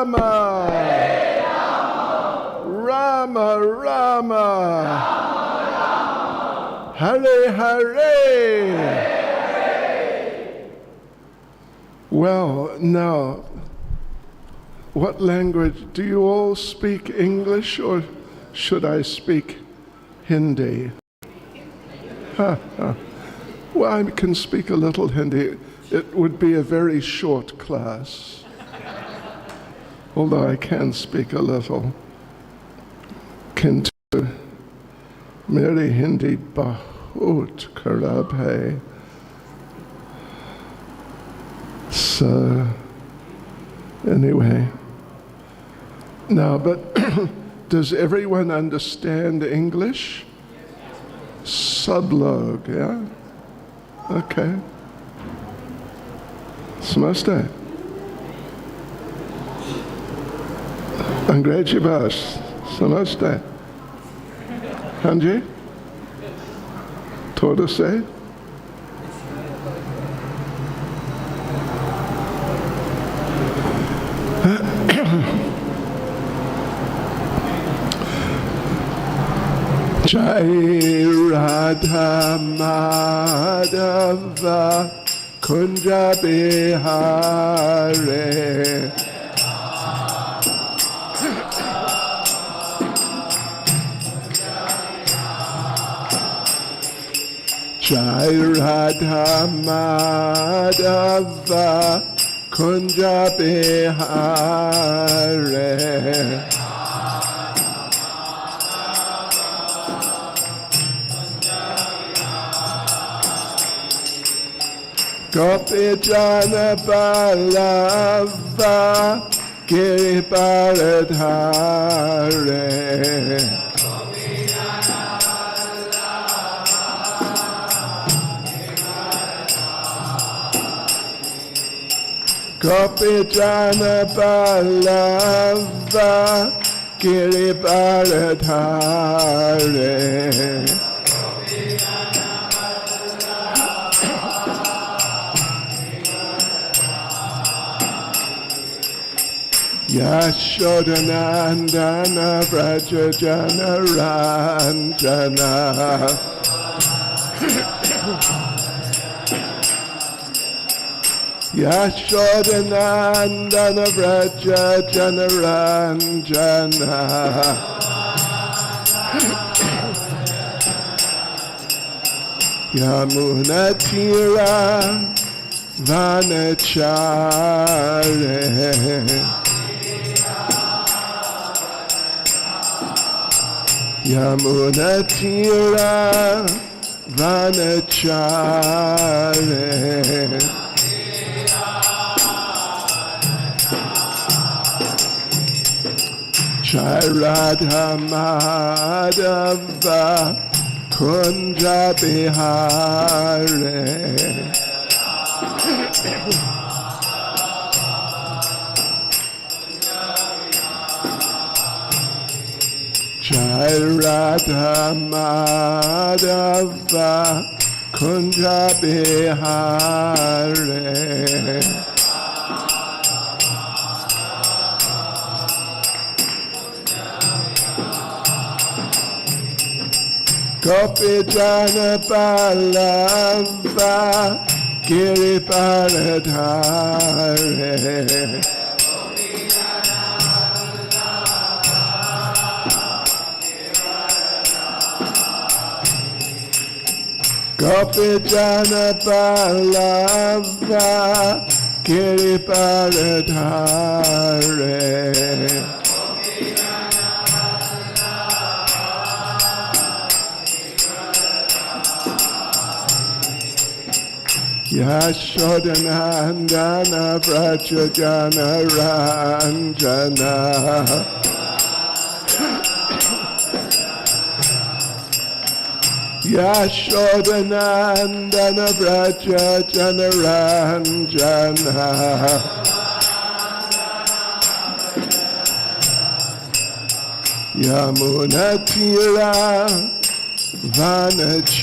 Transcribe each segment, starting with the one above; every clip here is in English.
Rama. Rama Rama. Hare Hare. Well, now, what language? Do you all speak English or should I speak Hindi? Well, I can speak a little Hindi. It would be a very short class, although I can speak a little. Kintu meri Hindi bahut kharab hai. So, anyway. Now, but does everyone understand English? Sab log, yeah? Okay. Samaste. Angrezi bas. Samaste. Hanji? Thoda se? Jai Radha Madhava Kunja Bihare. Jai Radha Madhava Kunja Bihare. Gopi Jana Balava Giriparadhare. Gopi Jana Balava Giriparadhare. Yashodanandana Vraja Jana Ranjana. Yashodanandana Vraja Jana Ranjana. Yamuna Tira Vanachare. Yamuna Tira Vanachare. Jai Radha Madhava Kunja Bihare. Jai Radha Madhava Kunja Bihare. Gopi Jana Balava Giriparadhare. Gopi Jana Balava Giriparadhare. Yashodanandana Vraja Jana Ranjana. Yashodanandana Vraja Jana Ranjana. Yamuna Tira Vanachare.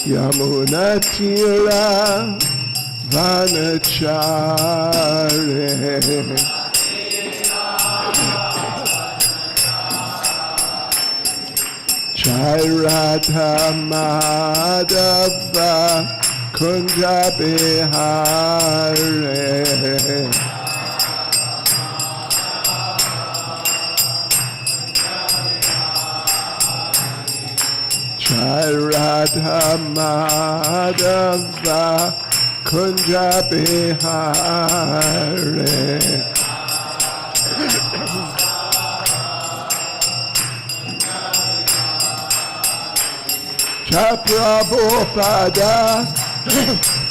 Yamuna Tira Vanachare. Jai Radha Madhava Kunja Bihare. Jai Radha Madhava Kunja Bihare. Jai Prabhupada,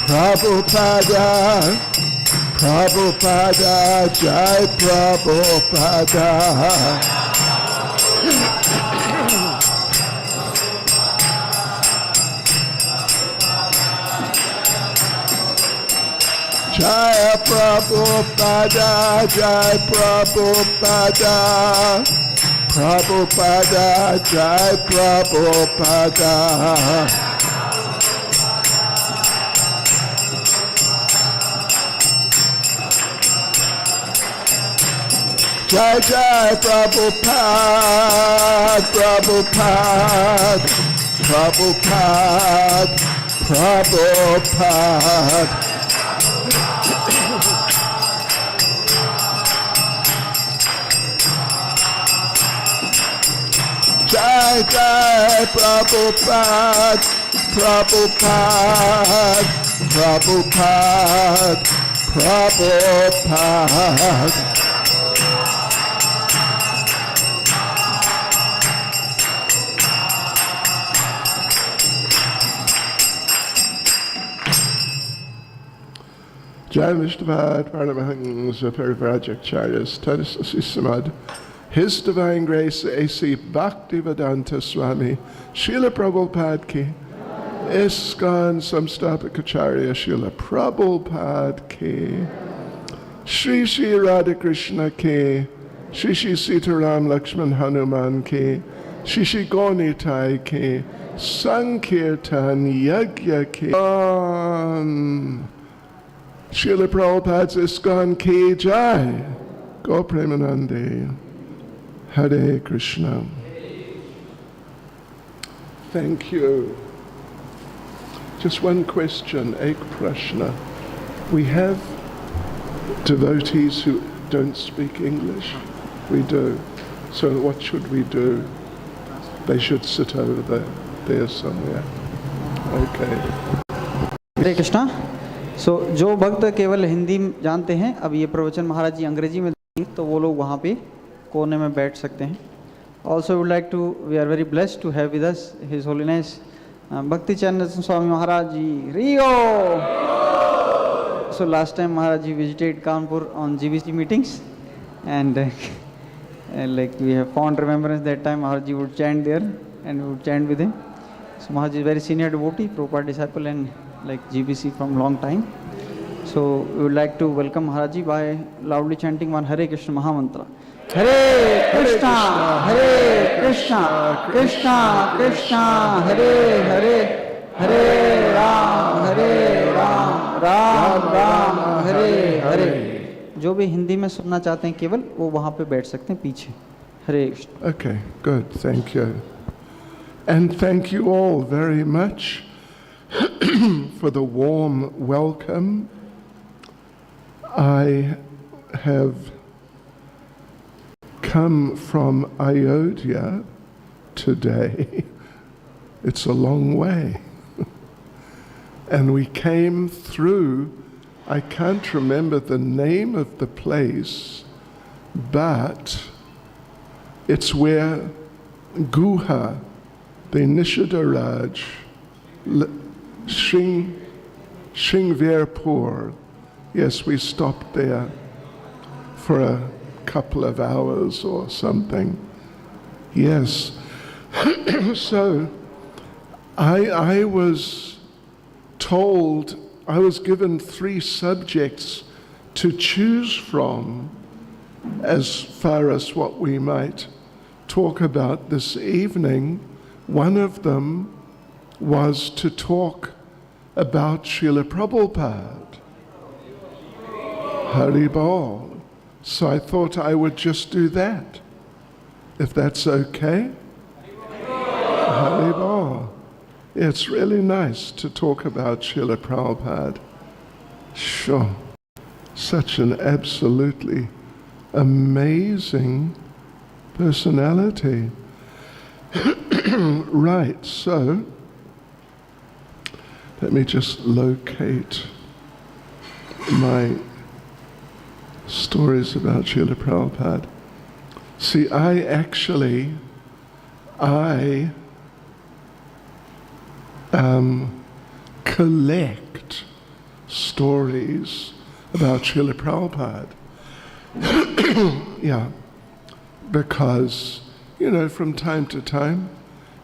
Prabhupada, Prabhupada, Jai Prabhupada. Jai Prabhupada, Jai Prabhupada, Prabhupada, Jai Prabhupada. Jai Jai Prabhupada, Prabhupada, Prabhupada, Prabhupada. Jai Jai Prabhupada, Prabhupada, Prabhupada, Prabhupada. Jai Vishnavad Paramahansa Parivrajakacharyas Tadasasi Samad. His Divine Grace A.C. Bhaktivedanta Swami Srila Prabhupada ki. ISKCON Samstapakacharya Srila Prabhupada ki. Shri Shri Radha Krishna ki. Shri Shri Sitaram Lakshman Hanuman ki. Shri Shri Gonitai ki. Sankirtan Yagya ki. Srila Prabhupada's ISKCON ki Jai. Go Premanande. Hare Krishna. Thank you. Just one question, Ek Prashna. We have devotees who don't speak English. We do. So what should we do? They should sit over there somewhere. Okay. हरे कृष्णा. सो जो भक्त केवल हिंदी जानते हैं, अब ये प्रवचन महाराज जी अंग्रेजी में देंगे तो वो लोग वहाँ पे कोने में बैठ सकते हैं. Also would like to, we are very blessed to have with us his holiness Bhakti चैनल स्वामी महाराज जी. रियो. So last time Maharaj ji visited Kanpur on GBC meetings and like we have fond remembrance that time Maharaj ji would chant there and we would chant with him. So Maharaj ji is very senior devotee, Prabhupada disciple and like GBC from long time. So we would like to welcome Maharaj ji by loudly chanting one Hare Krishna Mahamantra. Hare Krishna, Hare Krishna, Krishna Krishna, Hare Hare, Hare Ram, Ram Ram, Hare Hare. जो भी हिंदी में सुनना चाहते हैं केवल वो वहाँ पे बैठ सकते हैं पीछे. हरे Krishna. Okay, good, thank you. And thank you all very much for the warm welcome. I have come from Ayodhya today. It's a long way. And we came through, I can't remember the name of the place, but it's where Guha, the Nishidaraj, Shringvirpur, yes, we stopped there for a couple of hours or something. Yes. So I was told, I was given 3 subjects to choose from as far as what we might talk about this evening. One of them was to talk about Srila Prabhupada. Haribol. So I thought I would just do that, if that's okay. Haribol. It's really nice to talk about Srila Prabhupada. Sure. Such an absolutely amazing personality. Right, so let me just locate my stories about Srila Prabhupada. See, I collect stories about Srila Prabhupada. Yeah, because, from time to time,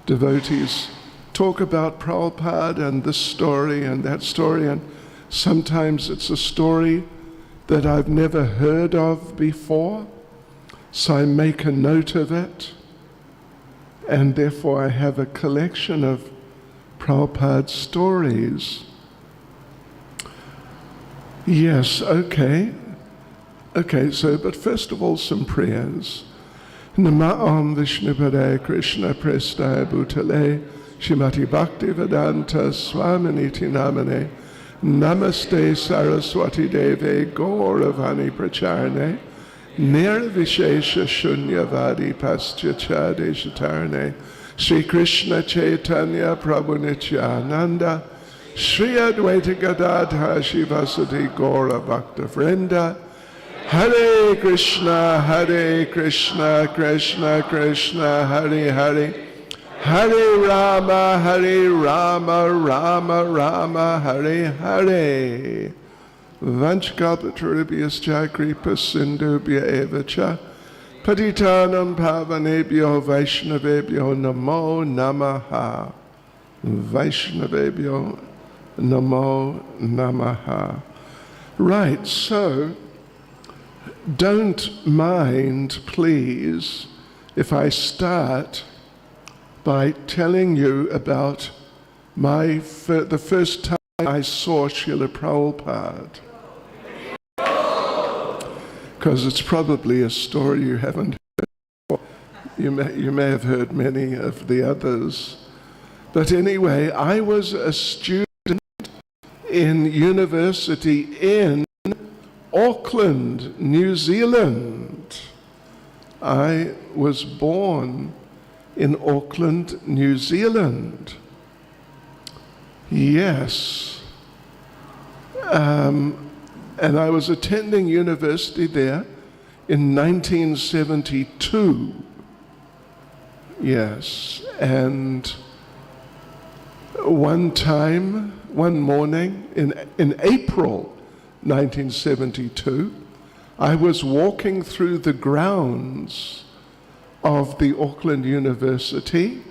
devotees talk about Prabhupada and this story and that story, and sometimes it's a story that I've never heard of before, so I make a note of it, and therefore I have a collection of Prabhupada stories. Yes, okay. Okay, but first of all, some prayers. Namah Vishnupadaya Krishna Prestaya Bhutale Shrimati Bhaktivedanta Swaminiti Namane Namaste Saraswati Deve Gauravani Pracharne Nirvishesha Shunyavadi Paschachade Shatarne Sri Krishna Chaitanya Prabhu Nityananda Shri Advaita Gadadhara Shivasati Gaura Bhakta Vrinda Hare Krishna, Krishna Krishna, Hare Hare, Hare Rama, Rama, Hare Hare. Vanchkalpatarubhyascha kripa sindhubhya eva cha patitanam pavanebhyo vaishnavebhyo namo namaha. Vaishnavebhyo namo namaha. Right, so don't mind, please, if I start by telling you about the first time I saw Srila Prabhupada. Because it's probably a story you haven't heard. You may have heard many of the others. But anyway, I was a student in university in Auckland, New Zealand. I was born in Auckland, New Zealand. Yes. And I was attending university there in 1972. Yes. And one morning in April 1972, I was walking through the grounds of the Auckland University,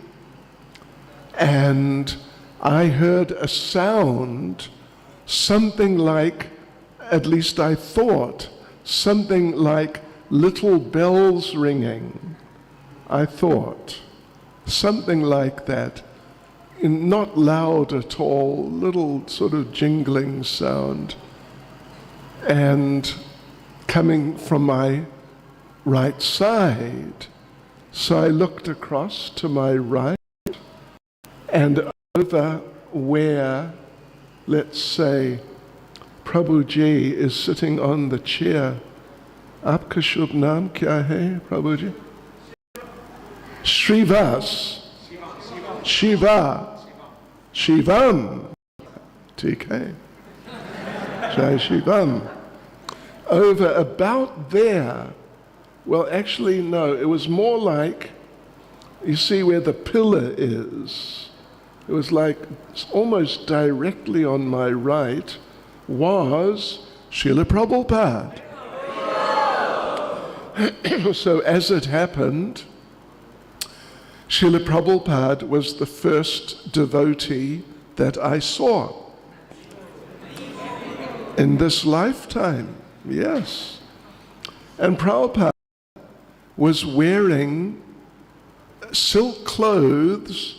and I heard a sound, something like, at least I thought, something like little bells ringing. I thought, something like that, not loud at all, little sort of jingling sound, and coming from my right side. So I looked across to my right, and over where, let's say, Prabhuji is sitting on the chair. Aapka shubh naam kya hai, Prabhuji? Shivam. TK. Jai Shivam. Over about there, well, actually, no, it was more like, you see where the pillar is? It was like almost directly on my right was Srila Prabhupada. So as it happened, Srila Prabhupada was the first devotee that I saw in this lifetime, yes. And Prabhupada was wearing silk clothes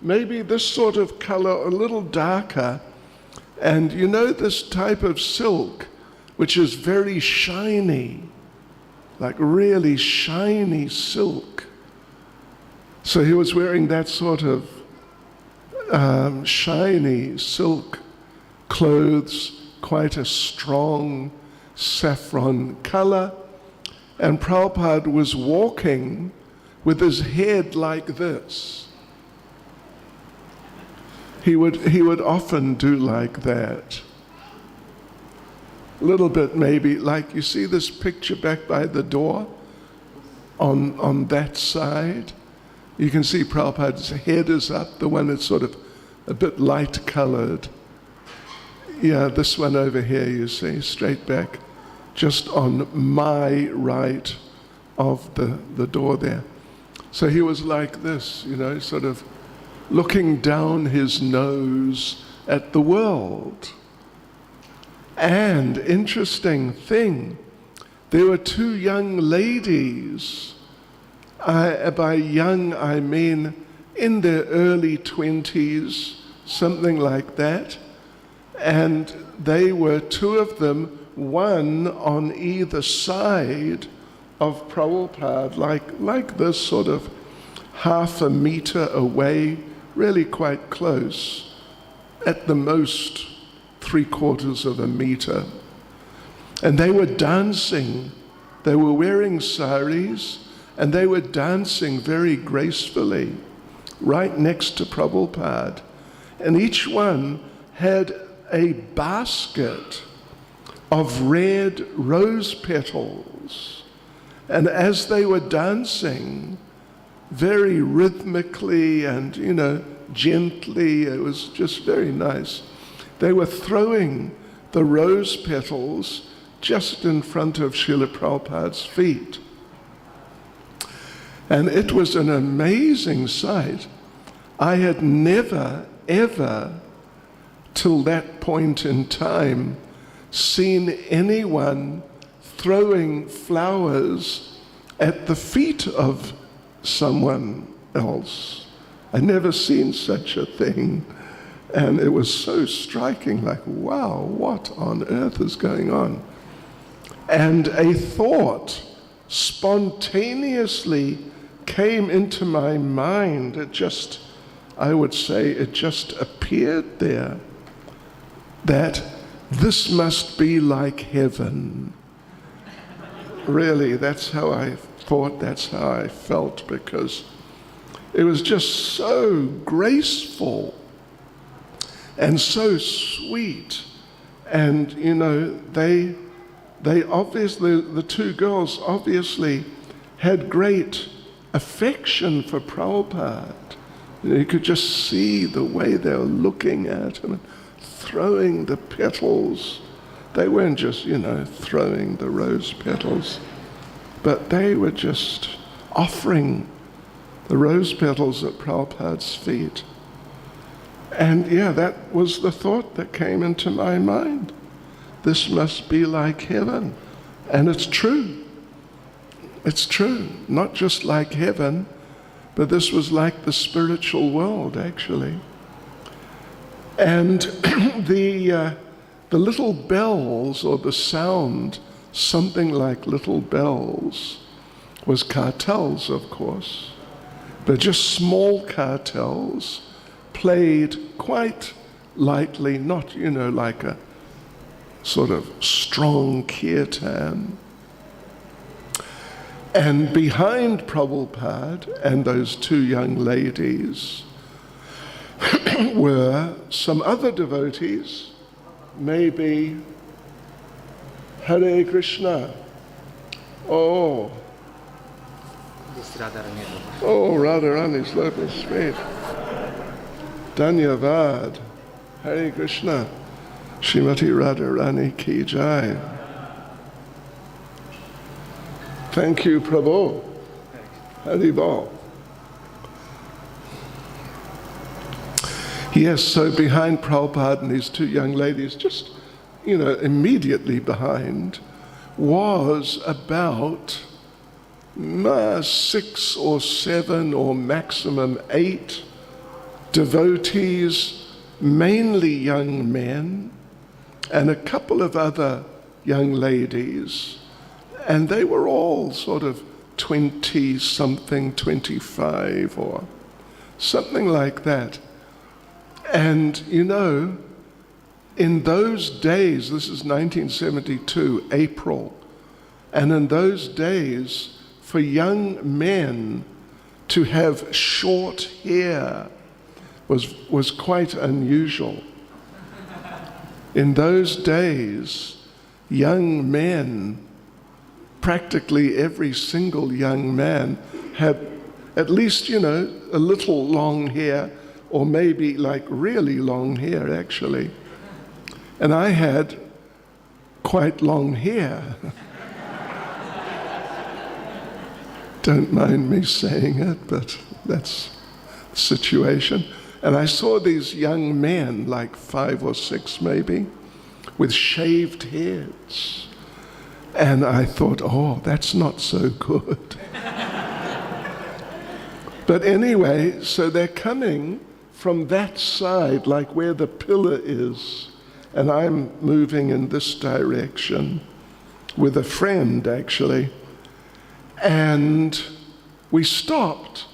maybe this sort of color, a little darker. And you know this type of silk, which is very shiny, like really shiny silk. So he was wearing that sort of shiny silk clothes, quite a strong saffron color. And Prabhupada was walking with his head like this. He would often do like that. A little bit maybe, like you see this picture back by the door on that side? You can see Prabhupada's head is up, the one that's sort of a bit light colored. Yeah, this one over here, you see, straight back, just on my right of the door there. So he was like this, you know, sort of looking down his nose at the world. And interesting thing, there were two young ladies. By young, I mean in their early 20s, something like that. And they were two of them, one on either side of Prabhupada, like this, sort of half a meter away, really quite close, at the most 3/4 of a meter. And they were dancing. They were wearing saris, and they were dancing very gracefully right next to Prabhupada. And each one had a basket of red rose petals. And as they were dancing, very rhythmically and, you know, gently, it was just very nice, they were throwing the rose petals just in front of Srila Prabhupada's feet. And it was an amazing sight. I had never, ever, till that point in time, seen anyone throwing flowers at the feet of someone else. I'd never seen such a thing. And it was so striking, like, wow, what on earth is going on? And a thought spontaneously came into my mind. It just, I would say, it just appeared there, that this must be like heaven. Really, that's how I thought, that's how I felt, because it was just so graceful and so sweet. And, you know, they obviously, the two girls obviously had great affection for Prabhupada. You could just see the way they were looking at him, throwing the petals. They weren't just, you know, throwing the rose petals, but they were just offering the rose petals at Prabhupada's feet. And yeah, that was the thought that came into my mind. This must be like heaven. And it's true. It's true. Not just like heaven, but this was like the spiritual world, actually. And the little bells, or the sound, something like little bells, was cartels, of course, but just small cartels, played quite lightly, not, you know, like a sort of strong kirtan. And behind Prabhupada and those two young ladies were some other devotees, maybe Hare Krishna. Oh, Radharani's lotus feet. Dhanyavad. Hare Krishna. Srimati Radharani ki jai. Thank you, Prabhu. Haribol. Yes, so behind Prabhupada and these two young ladies, just, you know, immediately behind, was about 6 or 7 or maximum 8 devotees, mainly young men, and a couple of other young ladies, and they were all sort of 20-something, 25 or something like that. And you know, in those days, this is 1972, April, and in those days, for young men to have short hair was quite unusual. In those days, young men, practically every single young man, had at least, you know, a little long hair, or maybe like really long hair, actually. And I had quite long hair. Don't mind me saying it, but that's the situation. And I saw these young men, like 5 or 6 maybe, with shaved heads. And I thought, oh, that's not so good. But anyway, so they're coming from that side, like where the pillar is, and I'm moving in this direction with a friend, actually. And we stopped,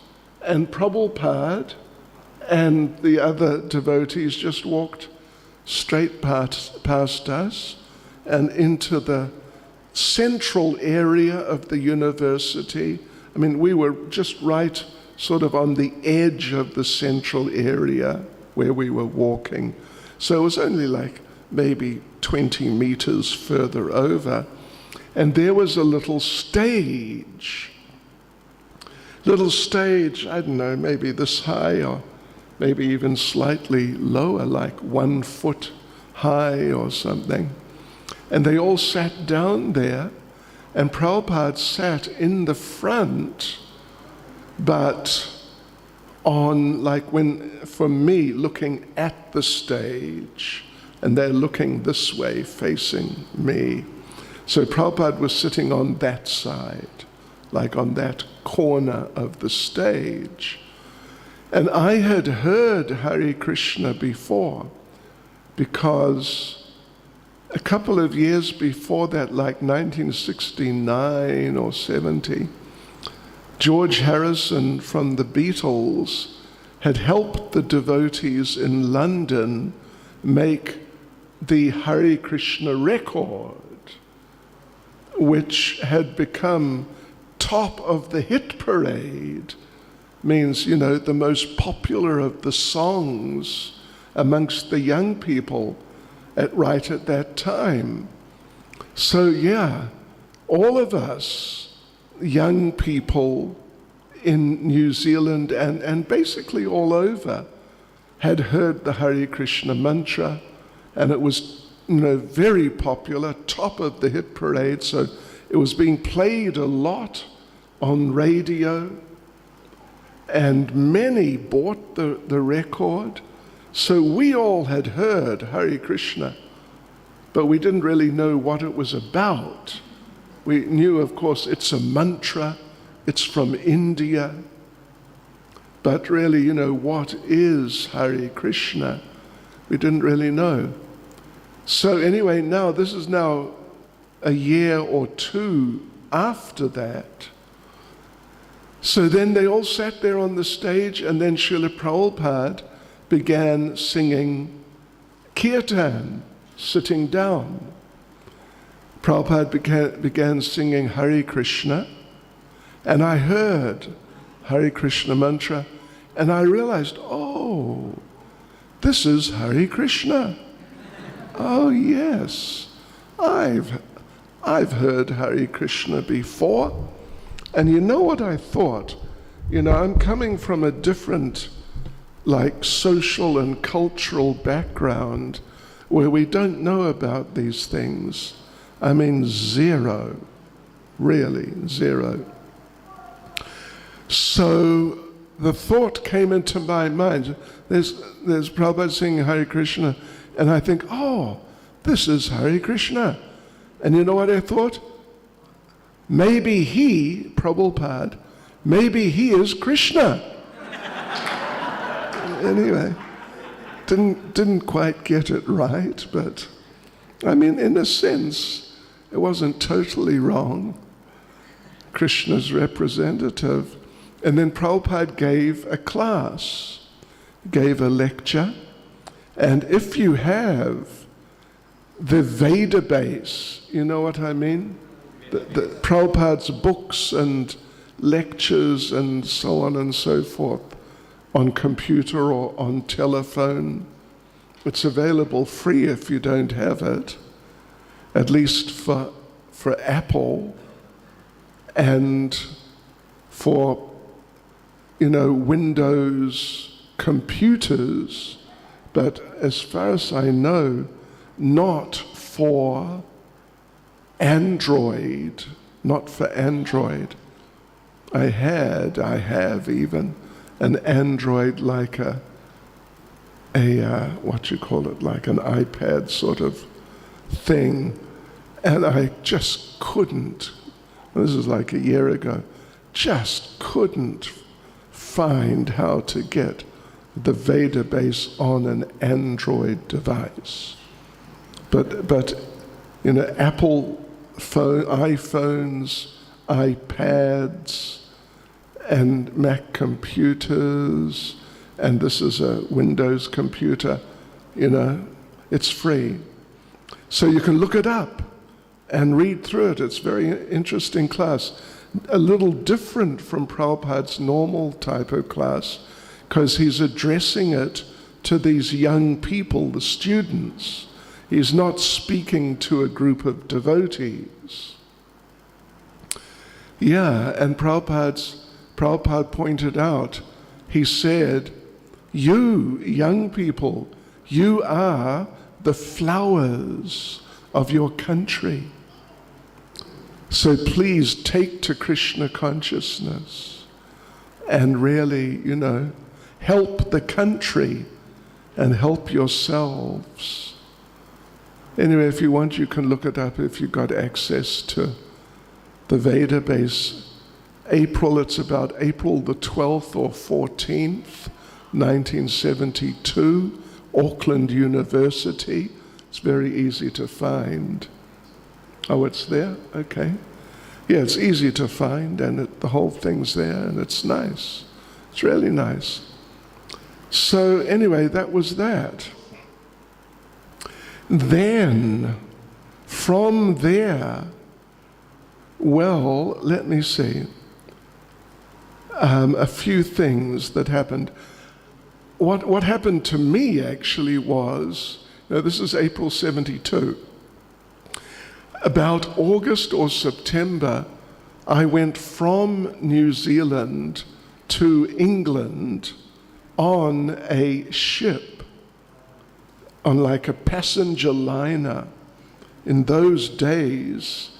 and Prabhupada and the other devotees just walked straight past us and into the central area of the university. I mean, we were just right sort of on the edge of the central area where we were walking. So it was only like maybe 20 meters further over. And there was a little stage, I don't know, maybe this high or maybe even slightly lower, like 1 foot high or something. And they all sat down there, and Prabhupada sat in the front, but on, like when, for me, looking at the stage, and they're looking this way, facing me. So Prabhupada was sitting on that side, like on that corner of the stage. And I had heard Hare Krishna before, because a couple of years before that, like 1969 or 70, George Harrison from the Beatles had helped the devotees in London make the Hare Krishna record, which had become top of the hit parade, means, you know, the most popular of the songs amongst the young people right at that time. So yeah, all of us young people in New Zealand and basically all over had heard the Hare Krishna mantra, and it was, you know, very popular, top of the hit parade, so it was being played a lot on radio, and many bought the record. So we all had heard Hare Krishna, but we didn't really know what it was about. We knew, of course, it's a mantra, it's from India, but really, you know, what is Hare Krishna? We didn't really know. So anyway, now this is now a year or two after that. So then they all sat there on the stage, and then Srila Prabhupada began singing kirtan, sitting down. Prabhupada began singing Hare Krishna, and I heard Hare Krishna mantra, and I realized, oh, this is Hare Krishna. Oh yes, I've heard Hare Krishna before. And you know what I thought? You know, I'm coming from a different, like, social and cultural background where we don't know about these things. I mean, zero, really, zero. So the thought came into my mind, there's Prabhupada singing Hare Krishna, and I think, oh, this is Hare Krishna. And you know what I thought? Maybe he, Prabhupada, maybe he is Krishna. anyway, didn't quite get it right, but I mean, in a sense, it wasn't totally wrong. Krishna's representative. And then Prabhupada gave a class, gave a lecture. And if you have the Veda base, you know what I mean? The Prabhupada's books and lectures and so on and so forth on computer or on telephone. It's available free if you don't have it, at least for Apple and for, Windows computers, but as far as I know, not for Android, not for Android. I have even an Android like like an iPad sort of thing, and I just couldn't, this is like a year ago, just couldn't find how to get the Veda base on an Android device. But Apple iPhones, iPads, and Mac computers, and this is a Windows computer, it's free. So you can look it up and read through it. It's a very interesting class. A little different from Prabhupada's normal type of class, because he's addressing it to these young people, the students. He's not speaking to a group of devotees. Yeah, and Prabhupada pointed out, he said, you young people, you are the flowers of your country. So please take to Krishna consciousness and really, help the country and help yourselves. Anyway, if you want, you can look it up if you've got access to the Veda base. It's about April the 12th or 14th, 1972, Auckland University. It's very easy to find. Oh, it's there? Okay. Yeah, it's easy to find, and the whole thing's there, and it's nice. It's really nice. So anyway, that was that. Then, from there, well, let me see. A few things that happened. What happened to me actually was, this is April 72. About August or September, I went from New Zealand to England on a ship, on like a passenger liner. In those days,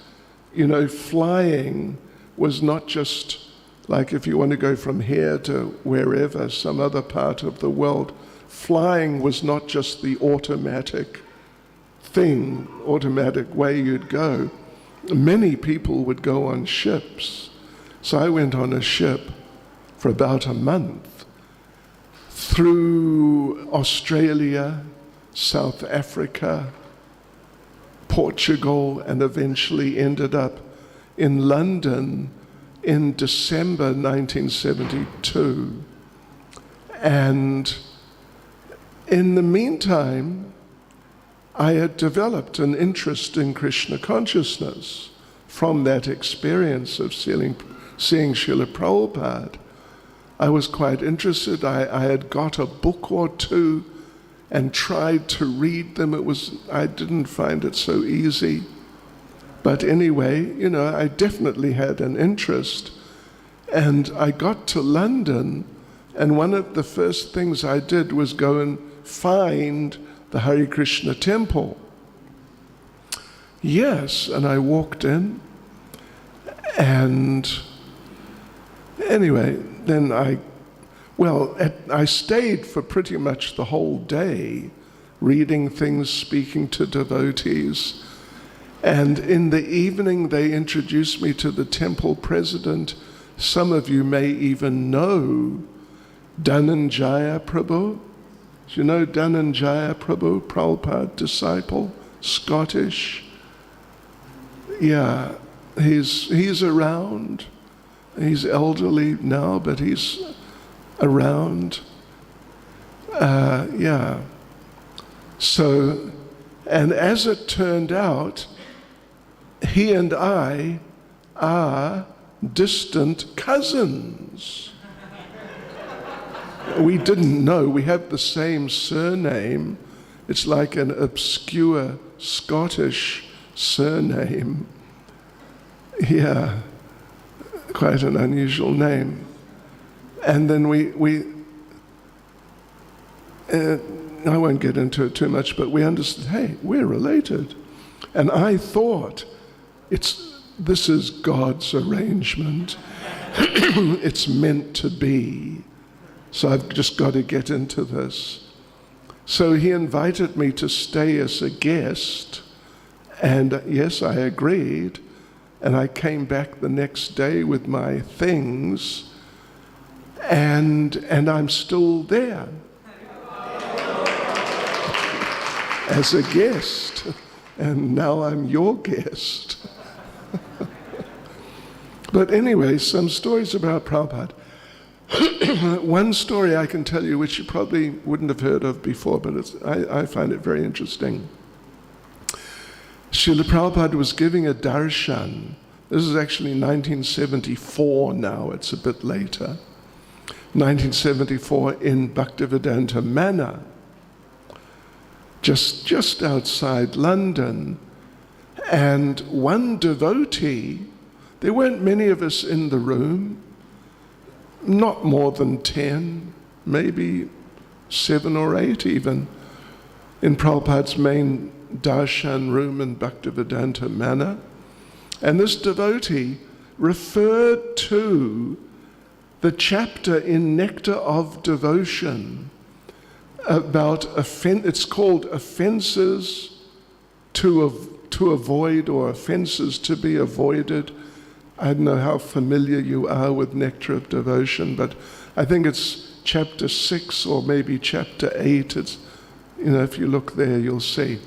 flying was not just like if you want to go from here to wherever, some other part of the world. Flying was not just the automatic way you'd go. Many people would go on ships. So I went on a ship for about a month through Australia, South Africa, Portugal, and eventually ended up in London in December 1972. And in the meantime, I had developed an interest in Krishna consciousness from that experience of seeing Srila Prabhupada. I was quite interested. I had got a book or two and tried to read them. I didn't find it so easy. But anyway, I definitely had an interest. And I got to London, and one of the first things I did was go and find the Hare Krishna temple. Yes, and I walked in, and anyway, then I stayed for pretty much the whole day, reading things, speaking to devotees, and in the evening they introduced me to the temple president. Some of you may even know Dhananjaya Prabhu. Do you know Dhananjaya Prabhu, Prabhupada disciple, Scottish? Yeah, he's around. He's elderly now, but he's around. Yeah. So, and as it turned out, he and I are distant cousins. We didn't know. We have the same surname. It's like an obscure Scottish surname. Yeah, quite an unusual name. And then I won't get into it too much, but we understood, hey, we're related. And I thought, this is God's arrangement. It's meant to be. So I've just got to get into this. So he invited me to stay as a guest, and yes, I agreed. And I came back the next day with my things, and I'm still there as a guest, and now I'm your guest. But anyway, some stories about Prabhupada. One story I can tell you, which you probably wouldn't have heard of before, but I find it very interesting. Srila Prabhupada was giving a darshan. This is actually 1974 now, it's a bit later. 1974 in Bhaktivedanta Manor, just outside London. And one devotee, there weren't many of us in the room, not more than 10, maybe 7 or 8 even, in Prabhupada's main darshan room in Bhaktivedanta Manor. And this devotee referred to the chapter in Nectar of Devotion about it's called offenses to avoid, or offenses to be avoided. I don't know how familiar you are with Nectar of Devotion, but I think it's chapter 6 or maybe chapter 8. It's, if you look there, you'll see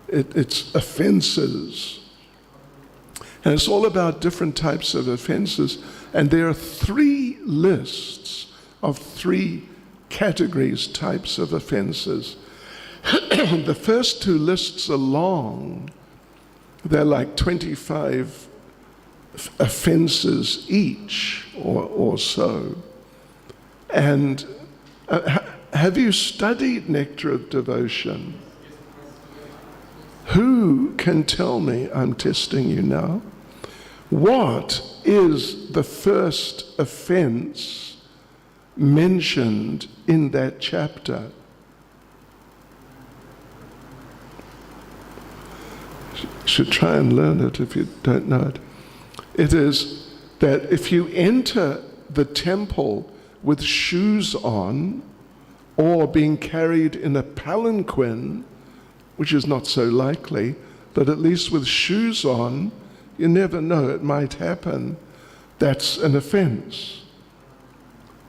it's offenses. And it's all about different types of offenses. And there are 3 lists of 3 categories, types of offenses. The first 2 lists are long. They're like 25 offenses each or so. And have you studied Nectar of Devotion? Who can tell me, I'm testing you now, what is the first offense mentioned in that chapter? Should try and learn it if you don't know it. It is that if you enter the temple with shoes on, or being carried in a palanquin, which is not so likely, but at least with shoes on, you never know, it might happen, that's an offense.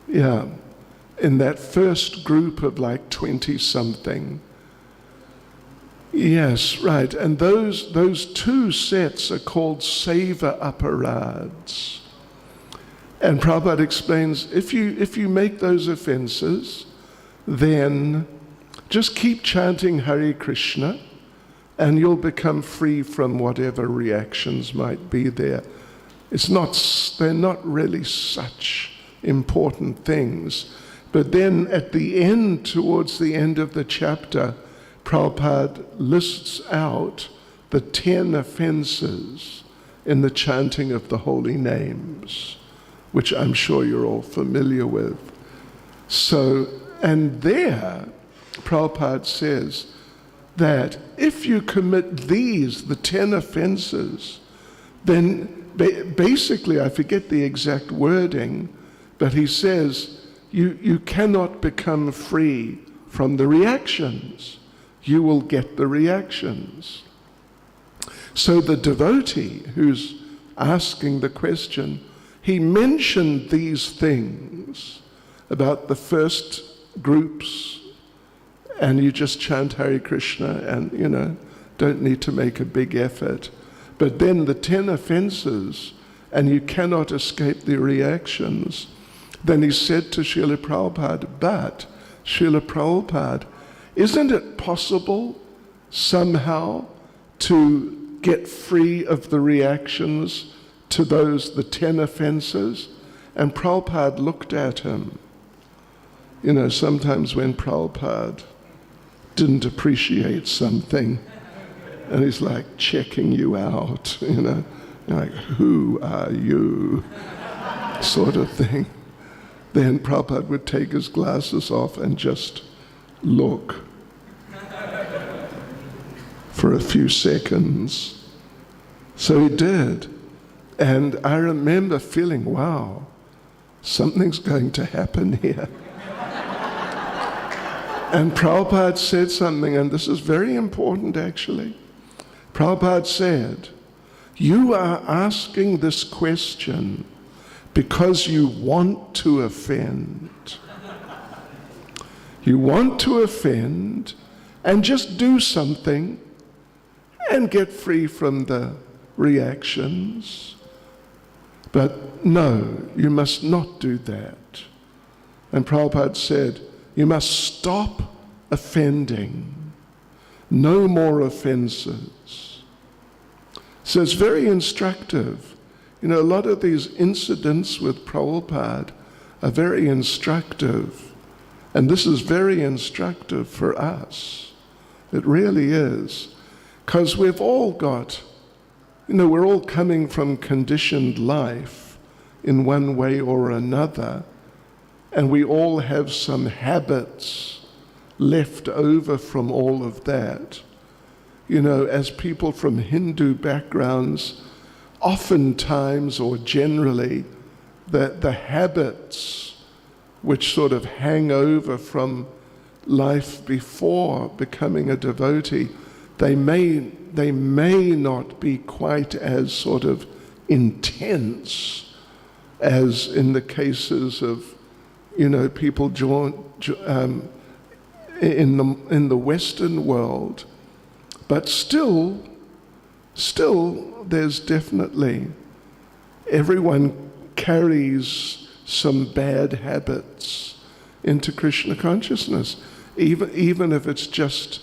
Yeah, in that first group of like 20-something. Yes, right, and those 2 sets are called seva aparads. And Prabhupada explains, if you make those offenses, then just keep chanting Hare Krishna, and you'll become free from whatever reactions might be there. They're not really such important things. But then at the end, towards the end of the chapter, Prabhupada lists out the 10 offenses in the chanting of the holy names, which I'm sure you're all familiar with. So, and there, Prabhupada says that if you commit the 10 offenses, then basically, I forget the exact wording, but he says you cannot become free from the reactions. You will get the reactions. So the devotee who's asking the question, he mentioned these things about the first groups, and you just chant Hare Krishna and, don't need to make a big effort. But then the 10 offenses, and you cannot escape the reactions. Then he said to Srila Prabhupada, but Srila Prabhupada, isn't it possible somehow to get free of the reactions to the 10 offenses? And Prabhupada looked at him. Sometimes when Prabhupada didn't appreciate something, and he's like checking you out, like, who are you? Sort of thing. Then Prabhupada would take his glasses off and just look for a few seconds. So he did. And I remember feeling, wow, something's going to happen here. And Prabhupada said something, and this is very important actually. Prabhupada said, you are asking this question because you want to offend. You want to offend and just do something and get free from the reactions. But no, you must not do that. And Prabhupada said, you must stop offending. No more offenses. So it's very instructive. A lot of these incidents with Prabhupada are very instructive. And this is very instructive for us. It really is. Because we've all got, we're all coming from conditioned life in one way or another. And we all have some habits left over from all of that. As people from Hindu backgrounds, oftentimes or generally, the habits which sort of hang over from life before becoming a devotee, they may not be quite as sort of intense as in the cases of people in the Western world. But still, there's definitely, everyone carries some bad habits into Krishna consciousness, even if it's just,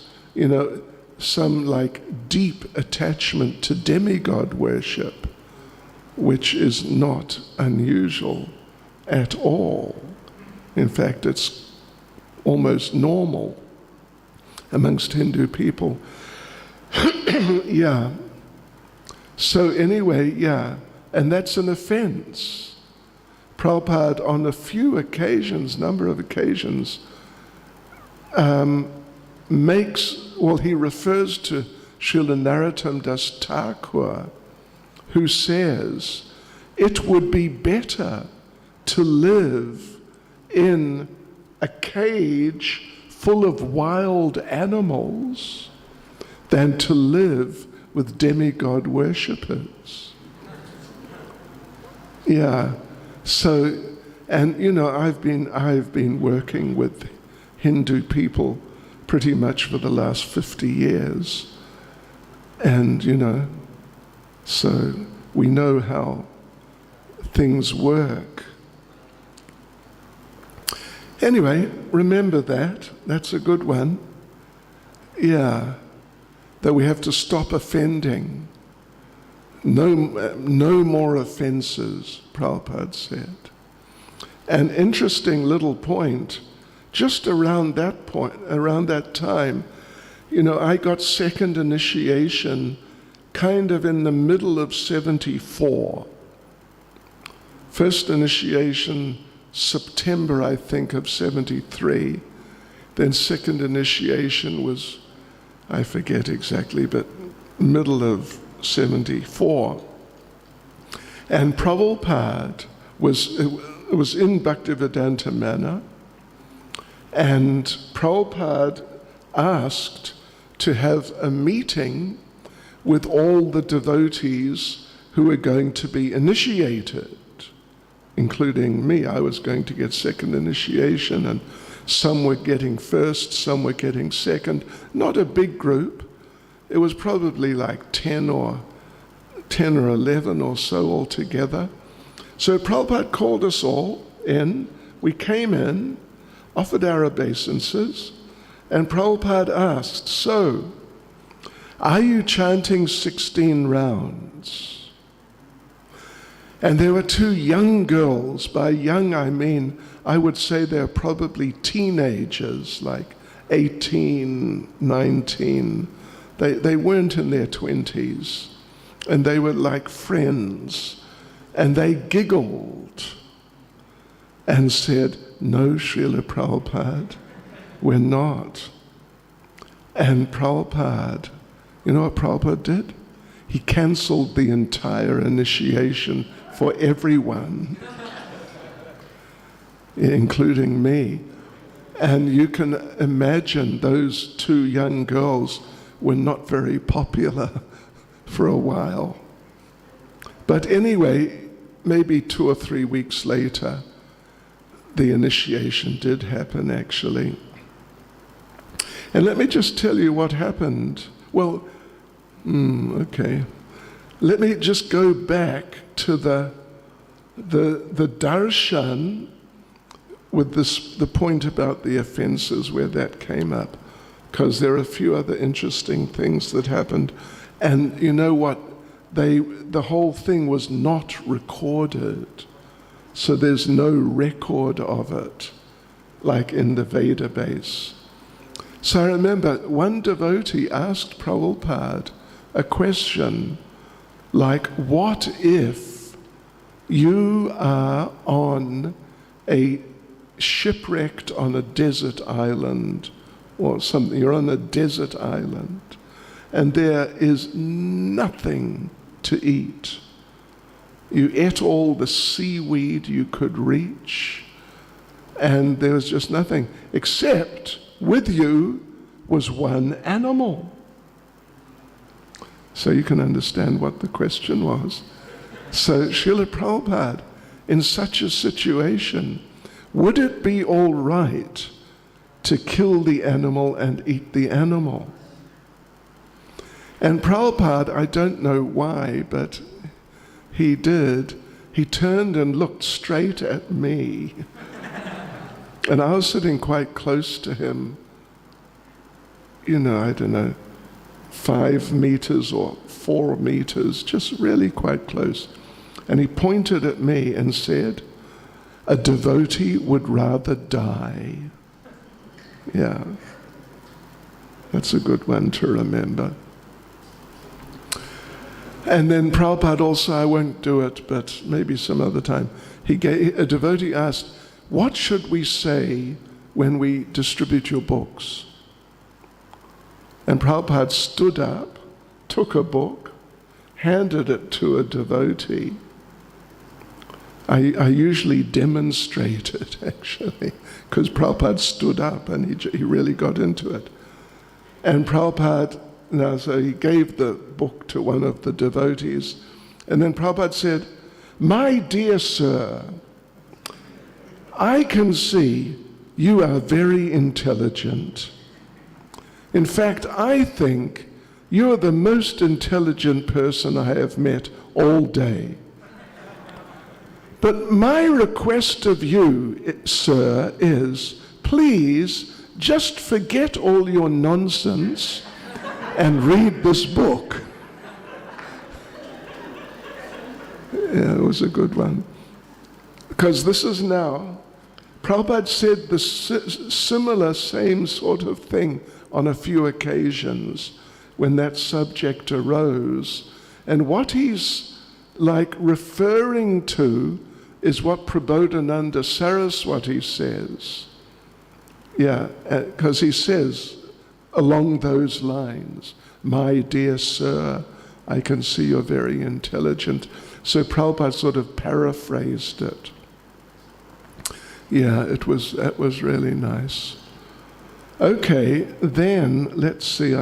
some like deep attachment to demigod worship, which is not unusual at all. In fact, it's almost normal amongst Hindu people. Yeah. So anyway, yeah, and that's an offense. Prabhupada, on a few occasions, number of occasions, he refers to Srila Narottam Das Thakur, who says, it would be better to live in a cage full of wild animals than to live with demigod worshippers. Yeah. So, and I've been working with Hindu people pretty much for the last 50 years. And, so we know how things work. Anyway, remember that. That's a good one. Yeah. That we have to stop offending. No more offenses, Prabhupada said. An interesting little point, just around that time, I got second initiation kind of in the middle of 74. First initiation, September, I think, of 73. Then second initiation was, I forget exactly, but middle of 74. And Prabhupada was in Bhaktivedanta Manor, and Prabhupada asked to have a meeting with all the devotees who were going to be initiated including me. I was going to get second initiation, and some were getting first, some were getting second. Not a big group. It was probably like 10 or 11 or so altogether. So Prabhupada called us all in. We came in, offered our obeisances, and Prabhupada asked, "So, are you chanting 16 rounds?" And there were two young girls. By young I mean, I would say they're probably teenagers, like 18, 19. They weren't in their 20s. And they were like friends. And they giggled and said, "No, Srila Prabhupada, we're not." And Prabhupada, you know what Prabhupada did? He cancelled the entire initiation for everyone, including me. And you can imagine those two young girls were not very popular for a while. But anyway, maybe 2 or 3 weeks later, the initiation did happen, actually. And let me just tell you what happened. Well, okay. Let me just go back to the darshan with the point about the offenses, where that came up, because there are a few other interesting things that happened. And you know what? The whole thing was not recorded. So there's no record of it, like in the Veda base. So I remember one devotee asked Prabhupada a question like, what if you are on a shipwrecked on a desert island or something, you're on a desert island, and there is nothing to eat. You ate all the seaweed you could reach, and there was just nothing, except with you was one animal. So you can understand what the question was. So Srila Prabhupada, in such a situation, would it be all right to kill the animal and eat the animal? And Prabhupada, I don't know why, but he did. He turned and looked straight at me. And I was sitting quite close to him. You know, I don't know, 5 meters or 4 meters, just really quite close. And he pointed at me and said, "A devotee would rather die." Yeah, that's a good one to remember. And then Prabhupada also, I won't do it, but maybe some other time, a devotee asked, "What should we say when we distribute your books?" And Prabhupada stood up, took a book, handed it to a devotee. I usually demonstrate it, actually, because Prabhupada stood up and he really got into it. And Prabhupada, so he gave the book to one of the devotees, and then Prabhupada said, "My dear sir, I can see you are very intelligent. In fact, I think you are the most intelligent person I have met all day. But my request of you, sir, is please just forget all your nonsense and read this book." Yeah, it was a good one. Because this is now, Prabhupada said the similar same sort of thing on a few occasions when that subject arose. And what he's like referring to is what Prabodhananda Saraswati says. Yeah, because he says along those lines, "My dear sir, I can see you're very intelligent." So Prabhupada sort of paraphrased it. Yeah, that was really nice. Okay, then let's see,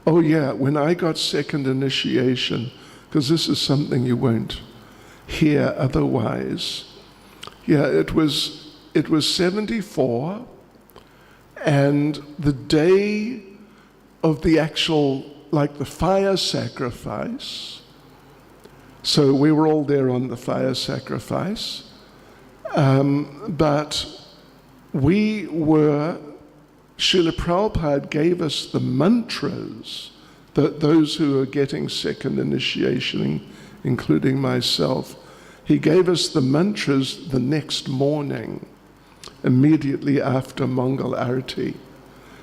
when I got second initiation, because this is something you won't hear otherwise, Yeah, it was 74, and the day of the actual, like the fire sacrifice, so we were all there on the fire sacrifice, but Srila Prabhupada gave us the mantras that those who are getting second initiation, including myself, he gave us the mantras the next morning, immediately after Mangal Arati.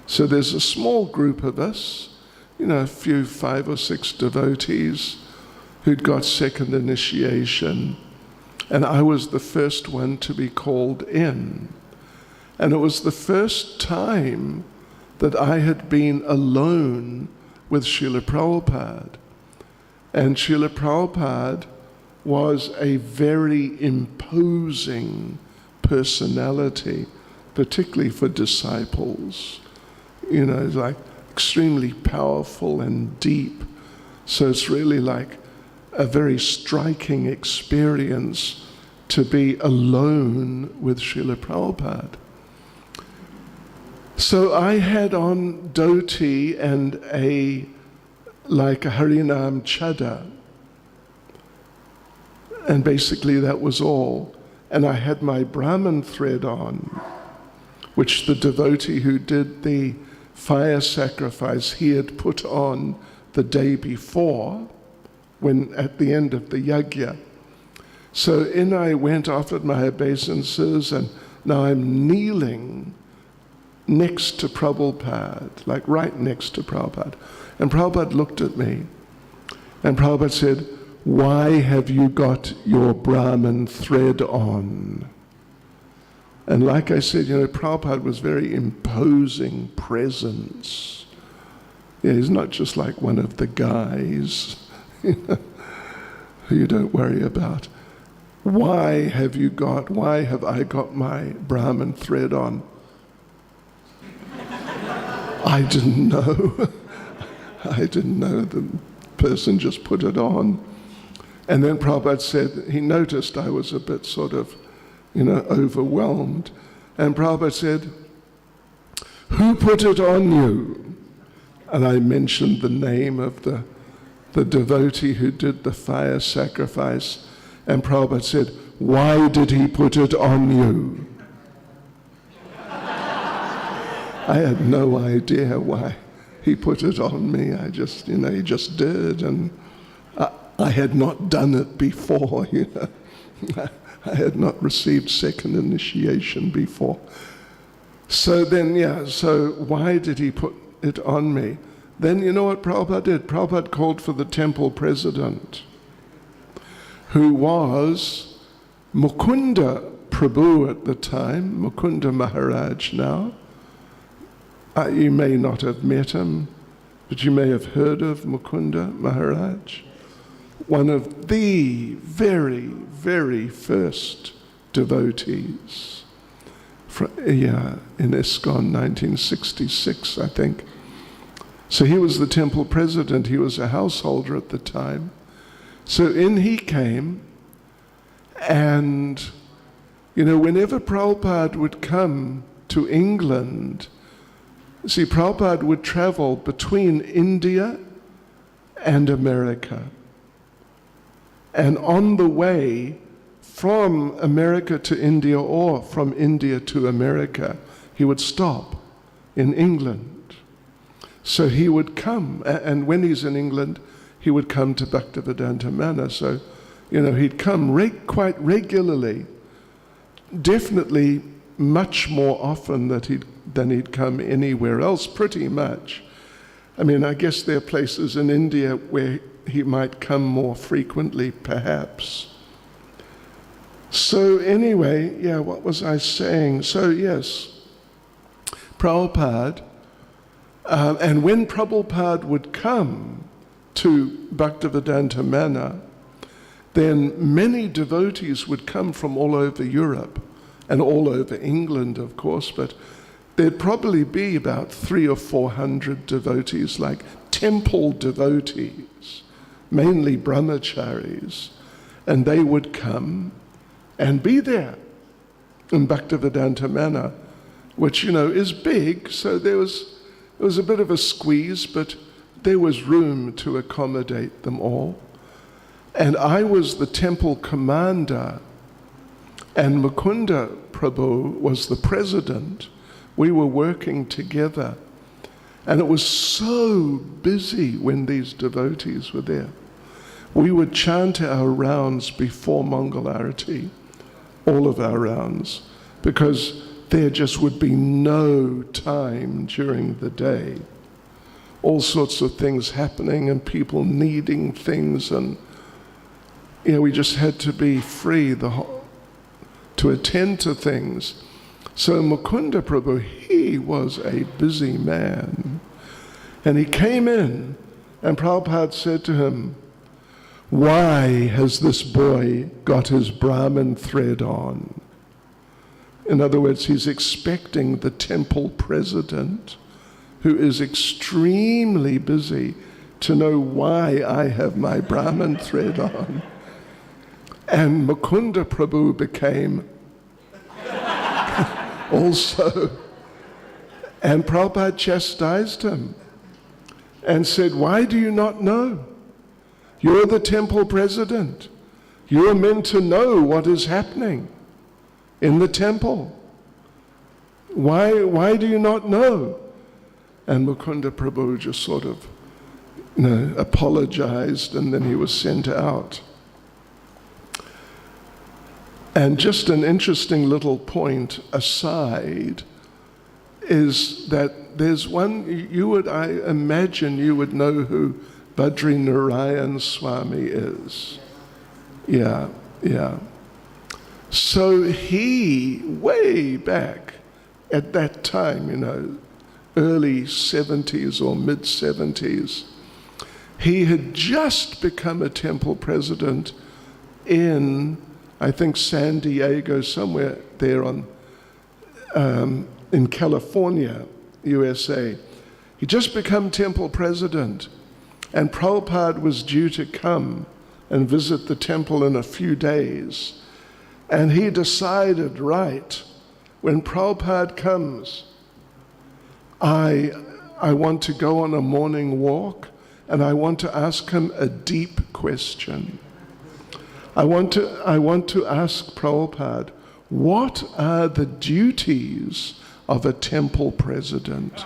So there's a small group of us, a few 5 or 6 devotees who'd got second initiation, and I was the first one to be called in. And it was the first time that I had been alone with Srila Prabhupada. And Srila Prabhupada was a very imposing personality, particularly for disciples. Like extremely powerful and deep. So it's really like a very striking experience to be alone with Srila Prabhupada. So I had on dhoti and a Harinam chadar. And basically that was all. And I had my Brahman thread on, which the devotee who did the fire sacrifice, he had put on the day before, when at the end of the yajna. So in I went, offered my obeisances, and now I'm kneeling next to Prabhupada, like right next to Prabhupada. And Prabhupada looked at me, and Prabhupada said, "Why have you got your Brahman thread on?" And like I said, Prabhupada was very imposing presence. Yeah, he's not just like one of the guys who you don't worry about. Why have I got my Brahman thread on? I didn't know. I didn't know. The person just put it on. And then Prabhupada said, he noticed I was a bit sort of, overwhelmed. And Prabhupada said, "Who put it on you?" And I mentioned the name of the devotee who did the fire sacrifice. And Prabhupada said, "Why did he put it on you?" I had no idea why he put it on me. I just, he just did. And I had not done it before, I had not received second initiation before. So then, so why did he put it on me? Then you know what Prabhupada did? Prabhupada called for the temple president, who was Mukunda Prabhu at the time, Mukunda Maharaj now. You may not have met him, but you may have heard of Mukunda Maharaj. One of the very, very first devotees in ISKCON 1966, I think. So he was the temple president. He was a householder at the time. So in he came, and, whenever Prabhupada would come to England, see, Prabhupada would travel between India and America. And on the way from America to India or from India to America, he would stop in England. So he would come, and when he's in England, he would come to Bhaktivedanta Manor. So, he'd come quite regularly, definitely much more often than he'd come anywhere else, pretty much. I mean, I guess there are places in India where he might come more frequently, perhaps. So anyway, what was I saying? So yes, Prabhupada, and when Prabhupada would come to Bhaktivedanta Manor, then many devotees would come from all over Europe and all over England, of course, but there'd probably be about 300 or 400 devotees, like temple devotees, mainly brahmacharis, and they would come and be there in Bhaktivedanta Manor, which, is big, so it was a bit of a squeeze, but there was room to accommodate them all. And I was the temple commander, and Mukunda Prabhu was the president. We were working together, and it was so busy when these devotees were there. We would chant our rounds before Mangalarati, all of our rounds, because there just would be no time during the day. All sorts of things happening and people needing things, and we just had to be free to attend to things. So Mukunda Prabhu, he was a busy man. And he came in, and Prabhupada said to him, "Why has this boy got his Brahmin thread on?" In other words, he's expecting the temple president, who is extremely busy, to know why I have my Brahmin thread on. And Mukunda Prabhu became also. And Prabhupada chastised him and said, "Why do you not know? You're the temple president. You're meant to know what is happening in the temple. Why do you not know?" And Mukunda Prabhu just sort of apologized, and then he was sent out. And just an interesting little point aside is that there's one, I imagine you would know who Badri Narayan Swami is. Yeah. So he, way back at that time, early 70s or mid 70s, he had just become a temple president in, I think, San Diego, somewhere there in California, USA. He just become temple president, and Prabhupada was due to come and visit the temple in a few days. And he decided, right, when Prabhupada comes, I want to go on a morning walk, and I want to ask him a deep question. I want to ask Prabhupada, what are the duties of a temple president?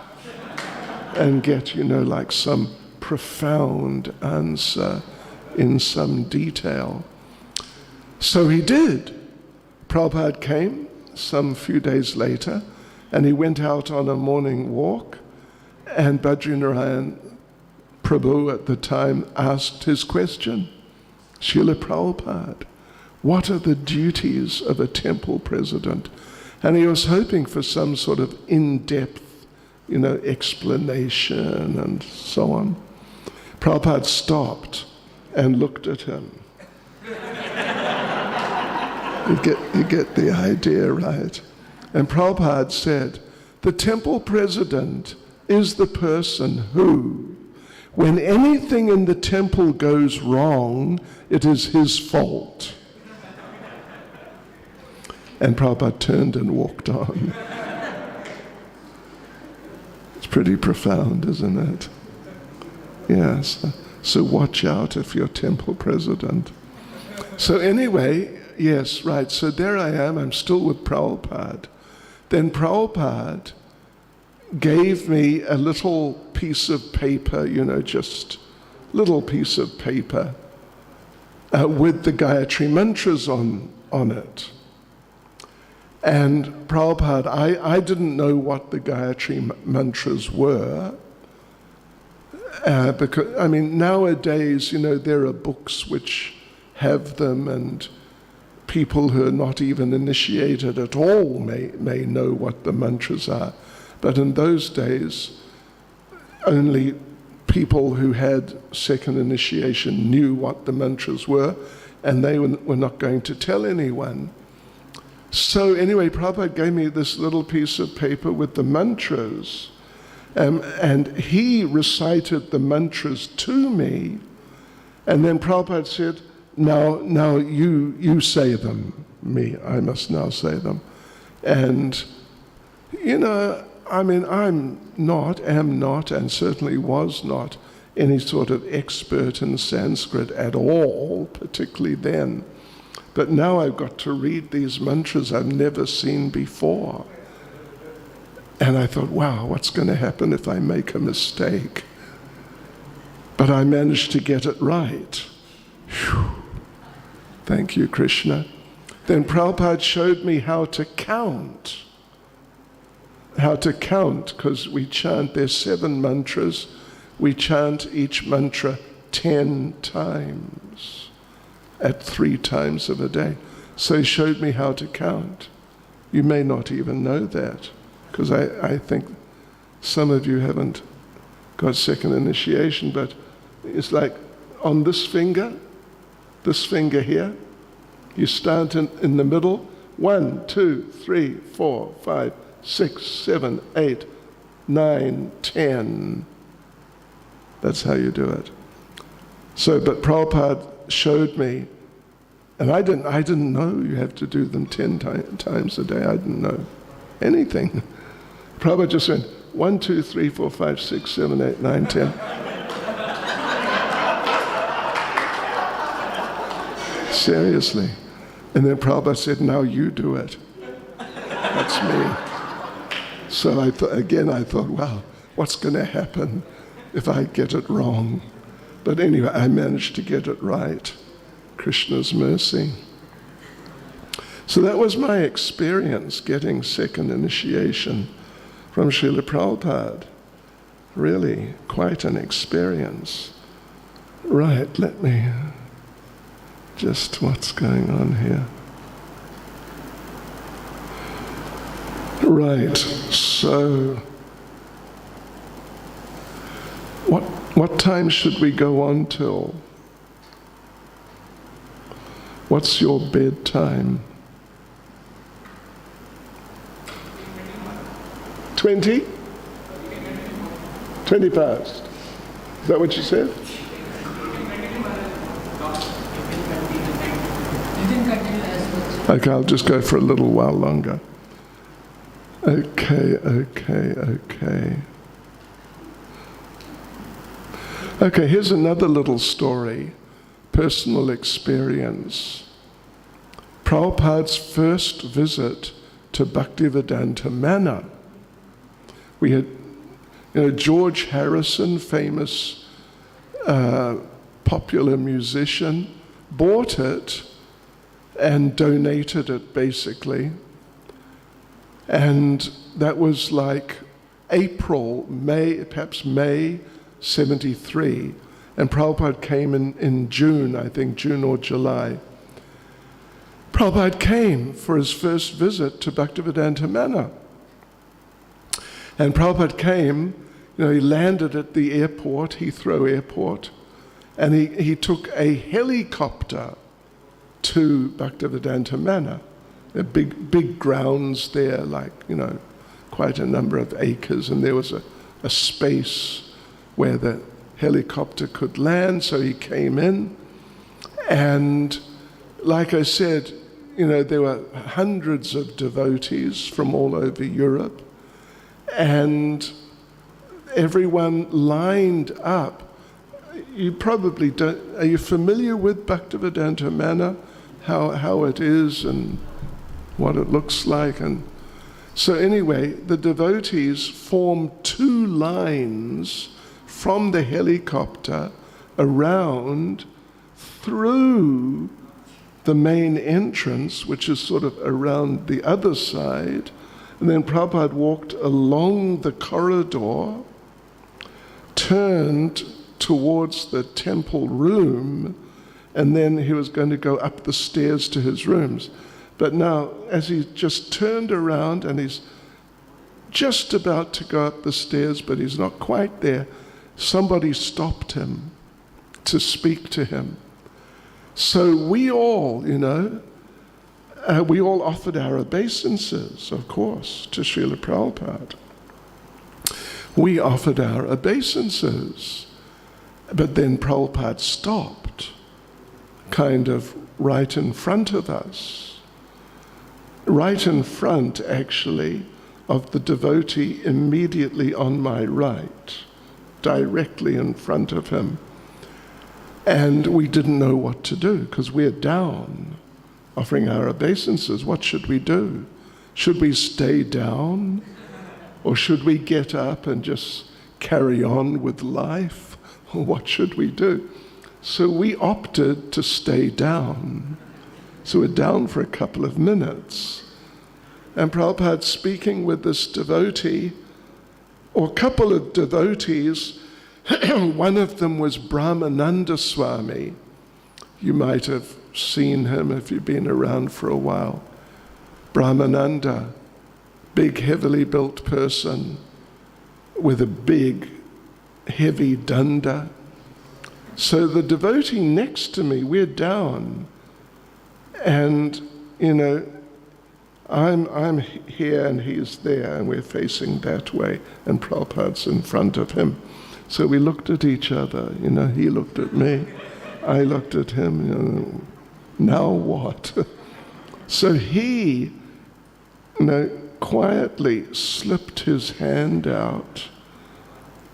And get, like some profound answer in some detail. So he did. Prabhupada came some few days later, and he went out on a morning walk, and Badrinarayan Prabhu at the time asked his question, "Srila Prabhupada, what are the duties of a temple president?" And he was hoping for some sort of in-depth, explanation and so on. Prabhupada stopped and looked at him. You get the idea, right? And Prabhupada said, the temple president is the person who, when anything in the temple goes wrong, it is his fault. And Prabhupada turned and walked on. It's pretty profound, isn't it? Yes. So watch out if you're temple president. So anyway, yes, right. So there I am. I'm still with Prabhupada. Then Prabhupada gave me a little piece of paper, just little piece of paper with the Gayatri mantras on it. And Prabhupada, I didn't know what the Gayatri mantras were. Because, nowadays, there are books which have them, and people who are not even initiated at all may know what the mantras are. But in those days, only people who had second initiation knew what the mantras were, and they were not going to tell anyone. So anyway, Prabhupada gave me this little piece of paper with the mantras, and he recited the mantras to me, and then Prabhupada said, now you say them. I must now say them. And, I mean, am not, and certainly was not any sort of expert in Sanskrit at all, particularly then. But now I've got to read these mantras I've never seen before. And I thought, wow, what's going to happen if I make a mistake? But I managed to get it right. Whew. Thank you, Krishna. Then Prabhupada showed me how to count. Because we chant, there's 7 mantras. We chant each mantra 10 times at 3 times of a day. So he showed me how to count. You may not even know that, because I think some of you haven't got second initiation, but it's like on this finger here, you start in the middle, 1, 2, 3, 4, 5, 6, 7, 8, 9, 10. That's how you do it. So, but Prabhupada showed me, and I didn't know you have to do them 10 times a day. I didn't know anything. Prabhupada just went 1, 2, 3, 4, 5, 6, 7, 8, 9, 10. Seriously. And then Prabhupada said, now you do it. That's me. So I thought, wow, what's going to happen if I get it wrong? But anyway, I managed to get it right. Krishna's mercy. So that was my experience getting second initiation from Srila Prabhupada. Really, quite an experience. Right, let me just, what's going on here? Right, so what time should we go on till? What's your bedtime? 20? 20 past. Is that what you said? Okay, I'll just go for a little while longer. Okay. Okay, here's another little story, personal experience. Prabhupada's first visit to Bhaktivedanta Manor. We had, George Harrison, famous popular musician, bought it and donated it basically. And that was like perhaps May 73. And Prabhupada came in June, I think, June or July. Prabhupada came for his first visit to Bhaktivedanta Manor. And Prabhupada came, he landed at the airport, Heathrow Airport, and he took a helicopter to Bhaktivedanta Manor. There are big grounds there, like, quite a number of acres, and there was a space where the helicopter could land, so he came in. And like I said, there were hundreds of devotees from all over Europe, and everyone lined up. You probably don't, are you familiar with Bhaktivedanta Manor? How it is and what it looks like? And so anyway, the devotees formed 2 lines from the helicopter around through the main entrance, which is sort of around the other side. And then Prabhupada walked along the corridor, turned towards the temple room, and then he was going to go up the stairs to his rooms. But now, as he just turned around and he's just about to go up the stairs, but he's not quite there, somebody stopped him to speak to him. So we all, we all offered our obeisances, of course, to Srila Prabhupada. We offered our obeisances, but then Prabhupada stopped, kind of right in front of us. right in front, actually, of the devotee immediately on my right, directly in front of him. And we didn't know what to do, because we're down, offering our obeisances. What should we do? Should we stay down? Or should we get up and just carry on with life? Or what should we do? So we opted to stay down. So we're down for a couple of minutes. And Prabhupada's speaking with this devotee, or a couple of devotees. One of them was Brahmananda Swami. You might have seen him if you've been around for a while. Brahmananda, big, heavily built person with a big, heavy danda. So the devotee next to me, we're down, and I'm here and he's there, and we're facing that way, and Prabhupada's in front of him. So we looked at each other, he looked at me, I looked at him, now what? So he, quietly slipped his hand out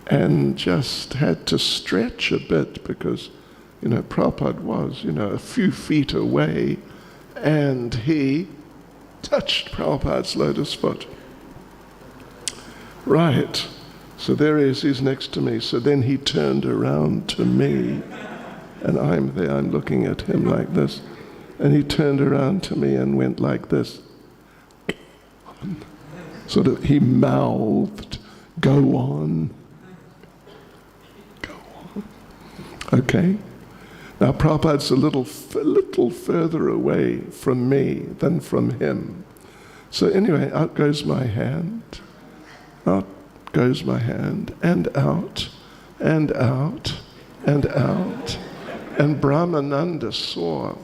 and just had to stretch a bit because, Prabhupada was, a few feet away, and he touched Prabhupada's lotus foot. Right. So there he is, he's next to me. So then he turned around to me, and I'm there, I'm looking at him like this. And he turned around to me and went like this. Sort of, he mouthed, "Go on. Go on." Okay? Now Prabhupada's a little further away from me than from him. So anyway, out goes my hand. Out goes my hand, and out, and out, and out. And Brahmananda saw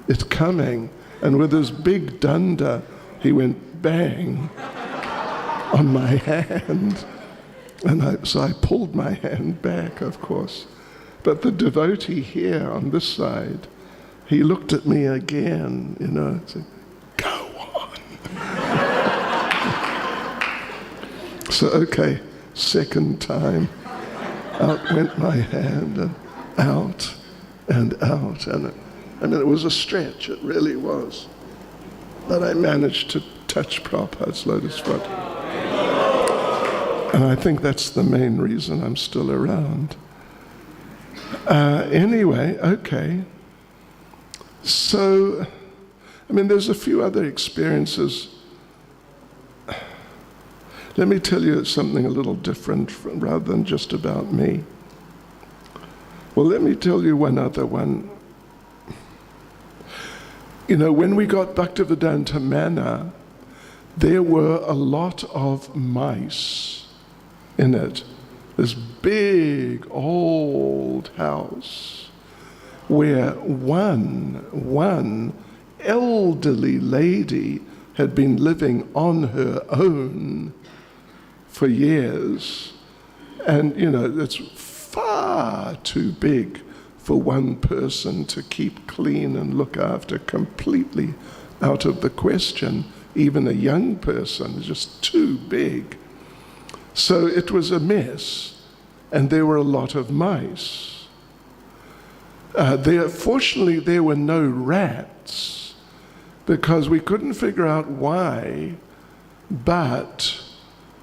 it coming, and with his big danda, he went bang on my hand. And so I pulled my hand back, of course. But the devotee here on this side, he looked at me again, and said, "Go on." So, okay, second time, out went my hand, and out, and out. And it was a stretch, it really was. But I managed to touch Prabhupada's lotus foot. And I think that's the main reason I'm still around. Anyway, okay. So, there's a few other experiences. Let me tell you something a little different rather than just about me. Well, let me tell you one other one. When we got Bhaktivedanta Manor, there were a lot of mice in it. This big old house where one elderly lady had been living on her own for years. And, it's far too big for one person to keep clean and look after, completely out of the question. Even a young person is just too big. So it was a mess, and there were a lot of mice. Fortunately, there were no rats, because we couldn't figure out why, but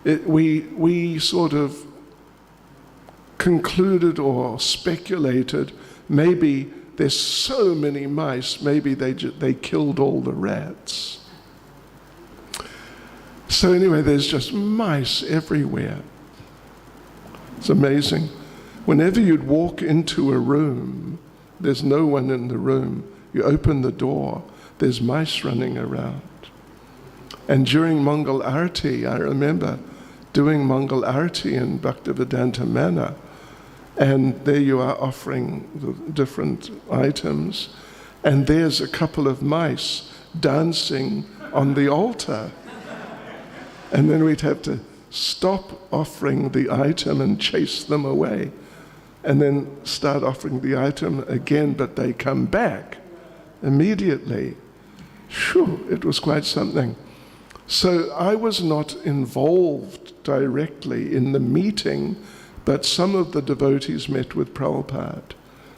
we sort of concluded or speculated, maybe there's so many mice, maybe they killed all the rats. So anyway, there's just mice everywhere. It's amazing. Whenever you'd walk into a room, there's no one in the room. You open the door, there's mice running around. And during Mangal Arati, I remember doing Mangal Arati in Bhaktivedanta Manor, and there you are offering the different items, and there's a couple of mice dancing on the altar. And then we'd have to stop offering the item and chase them away, and then start offering the item again, but they come back immediately. Phew, it was quite something. So I was not involved directly in the meeting, but some of the devotees met with Prabhupada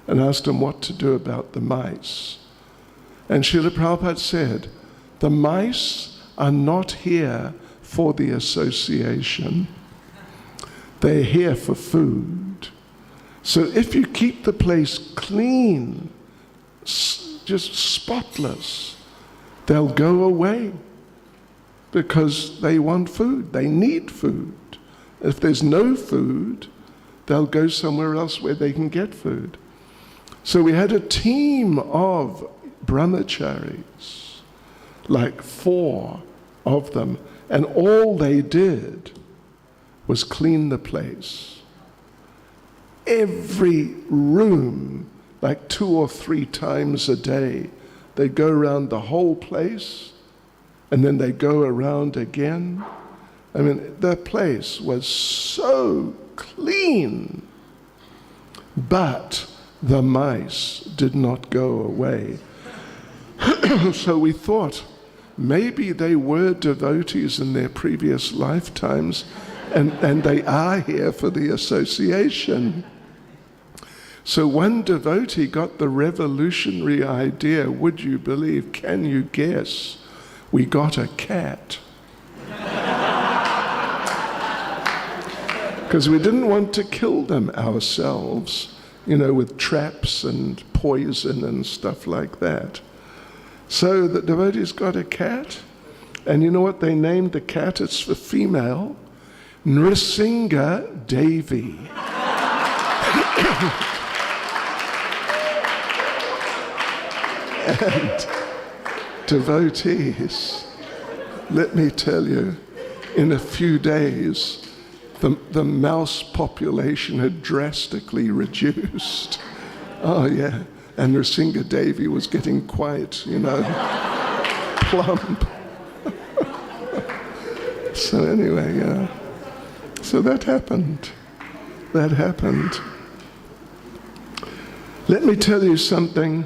and asked him what to do about the mice. And Srila Prabhupada said, the mice are not here for the association. They're here for food. So if you keep the place clean, just spotless, they'll go away because they want food. They need food. If there's no food, they'll go somewhere else where they can get food. So we had a team of brahmacharis, like 4 of them, and all they did was clean the place. Every room, like 2 or 3 times a day, they go around the whole place, and then they go around again. I mean, the place was so clean, but the mice did not go away. So we thought maybe they were devotees in their previous lifetimes, and they are here for the association. So one devotee got the revolutionary idea, would you believe, can you guess? We got a cat. Because we didn't want to kill them ourselves, with traps and poison and stuff like that. So the devotees got a cat, and you know what they named the cat? It's for female, Nrsinga Devi. And devotees, let me tell you, in a few days, the mouse population had drastically reduced. Oh yeah, and Nrsinga Devi was getting quite, plump. So anyway, yeah. So that happened. That happened. Let me tell you something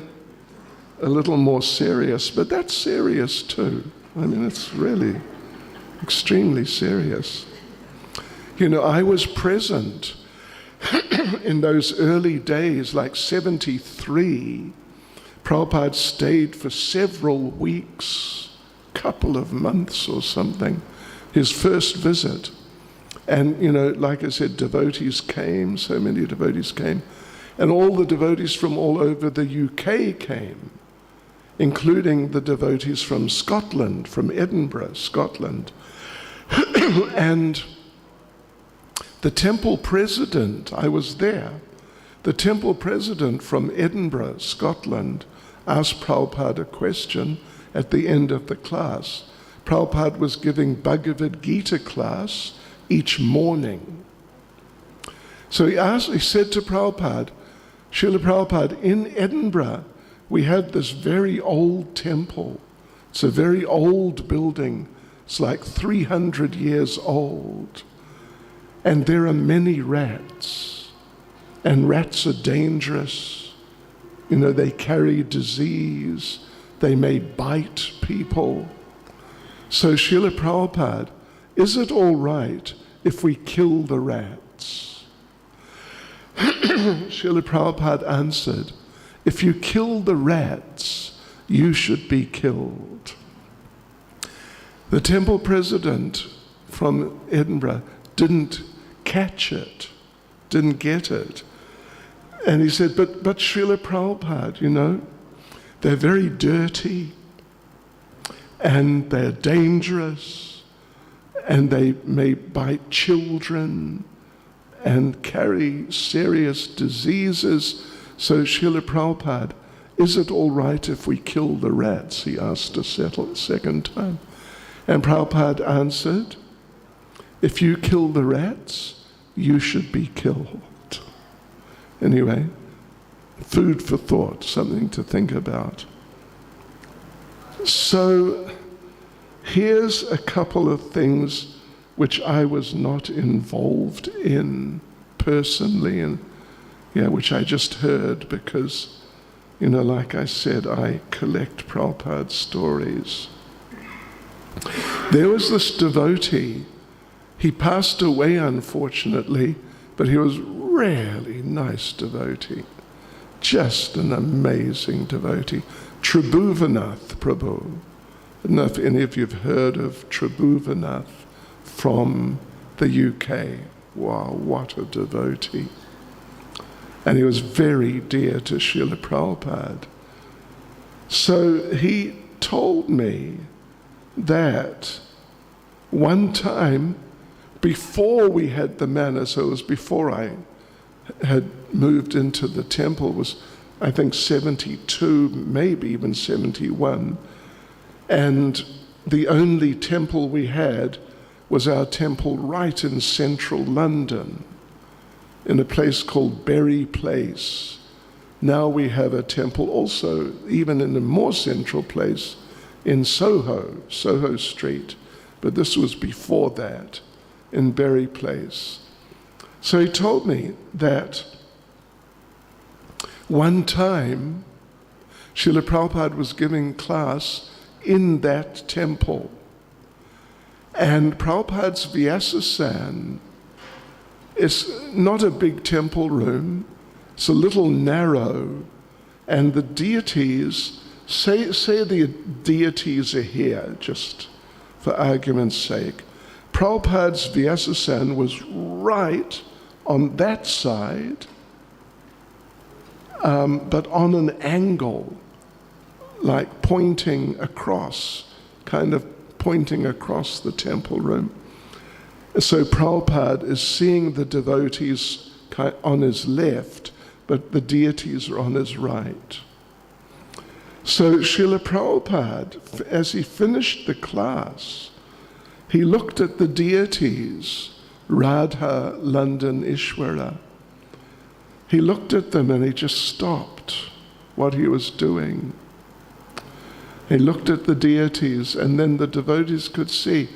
a little more serious, but that's serious too. I mean, it's really extremely serious. I was present in those early days, like 73. Prabhupada stayed for several weeks, couple of months or something, his first visit. And, like I said, devotees came, so many devotees came. And all the devotees from all over the UK came, including the devotees from Scotland, from Edinburgh, Scotland. And the temple president, I was there, the temple president from Edinburgh, Scotland, asked Prabhupada a question at the end of the class. Prabhupada was giving Bhagavad Gita class each morning. So he said to Prabhupada, Srila Prabhupada, in Edinburgh, we have this very old temple. It's a very old building. It's like 300 years old. And there are many rats. And rats are dangerous. They carry disease. They may bite people. So Srila Prabhupada, is it all right if we kill the rats? Srila Prabhupada answered, if you kill the rats, you should be killed. The temple president from Edinburgh didn't catch it, didn't get it. And he said, but Srila Prabhupada, they're very dirty, and they're dangerous, and they may bite children and carry serious diseases. So Srila Prabhupada, is it all right if we kill the rats? He asked a second time. And Prabhupada answered, if you kill the rats, you should be killed. Anyway, food for thought, something to think about. So here's a couple of things which I was not involved in personally, and which I just heard because You know, like I said, I collect Prabhupada's stories. There was this devotee. He passed away, unfortunately, but he was really nice devotee. Just an amazing devotee. Tribhuvanath Prabhu. I don't know if any of you have heard of Tribhuvanath from the UK. Wow, what a devotee. And he was very dear to Srila Prabhupada. So he told me that one time, before we had the manor, so it was before I had moved into the temple, was I think 72, maybe even 71, and the only temple we had was our temple right in central London, in a place called Berry Place. Now we have a temple also, even in a more central place, in Soho Street, but this was before that, in Berry Place. So he told me that one time Srila Prabhupada was giving class in that temple, and Prabhupada's Vyasasan is not a big temple room, it's a little narrow, and the deities, say the deities are here, just for argument's sake. Prabhupada's Vyasasan was right on that side, but on an angle, like pointing across, kind of pointing across the temple room. So Prabhupada is seeing the devotees on his left, but the deities are on his right. So Srila Prabhupada, as he finished the class, he looked at the deities, Radha, London, Ishwara. He looked at them and he just stopped what he was doing. He looked at the deities, and then the devotees could see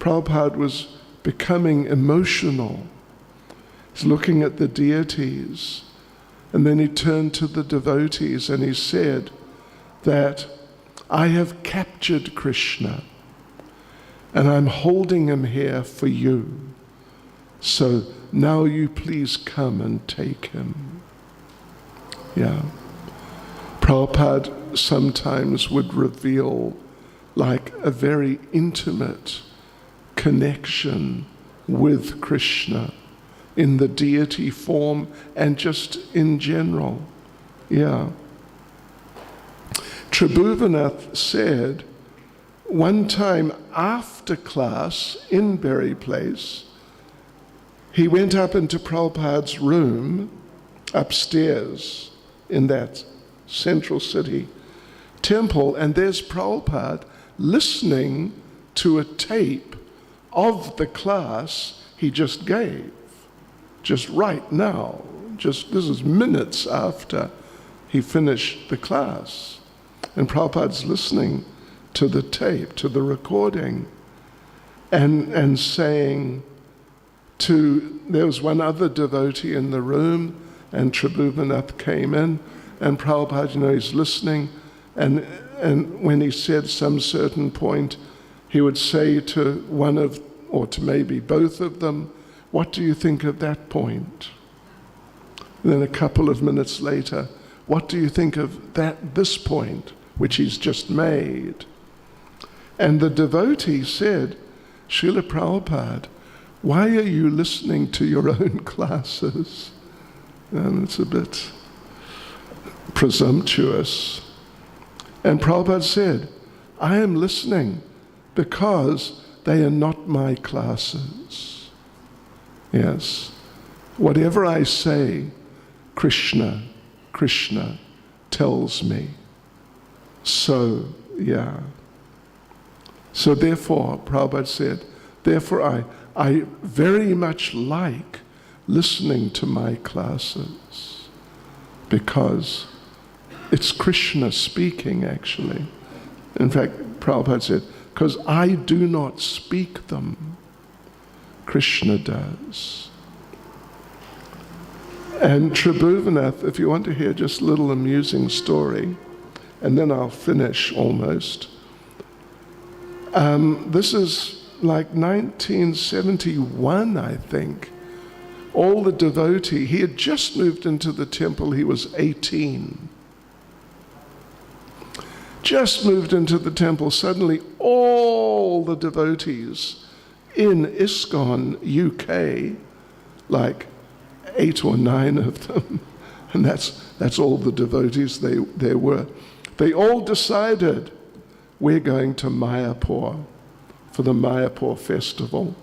Prabhupada was becoming emotional. He's looking at the deities, and then he turned to the devotees and he said that I have captured Krishna and I'm holding him here for you. So now you please come and take him. Yeah. Prabhupada sometimes would reveal like a very intimate connection with Krishna in the deity form and just in general. Yeah. Tribhuvanath said one time after class in Berry Place, he went up into Prabhupada's room upstairs in that central city temple, and there's Prabhupada listening to a tape of the class he just gave, just right now, this is minutes after he finished the class. And Prabhupada's listening to the tape, to the recording, and saying there was one other devotee in the room, and Tribhuvanath came in, and Prabhupada, he's listening, and when he said some certain point, he would say to one of, or to maybe both of them, what do you think of that point? And then a couple of minutes later, what do you think of this point, which he's just made? And the devotee said, Srila Prabhupada, why are you listening to your own classes? And it's a bit presumptuous. And Prabhupada said, I am listening because they are not my classes. Yes. Whatever I say, Krishna tells me. So, yeah. So therefore, Prabhupada said, therefore I very much like listening to my classes because it's Krishna speaking, actually. In fact, Prabhupada said, because I do not speak them, Krishna does. And Tribhuvanath, if you want to hear just a little amusing story, and then I'll finish almost. This is like 1971, I think. All the devotees, he had just moved into the temple, he was 18. Just moved into the temple, suddenly all the devotees in ISKCON UK, like 8 or 9 of them, and that's all the devotees there were. They all decided, we're going to Mayapur for the Mayapur festival.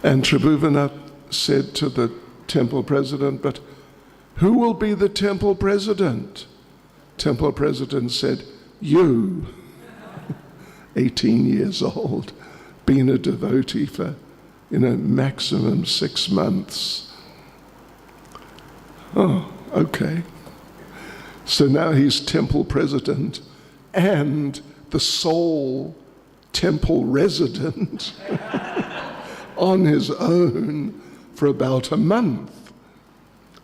And Tribhuvanath said to the temple president, but who will be the temple president? Temple president said, you, 18 years old, been a devotee for, maximum 6 months. Oh, okay. So now he's temple president and the sole temple resident on his own for about a month.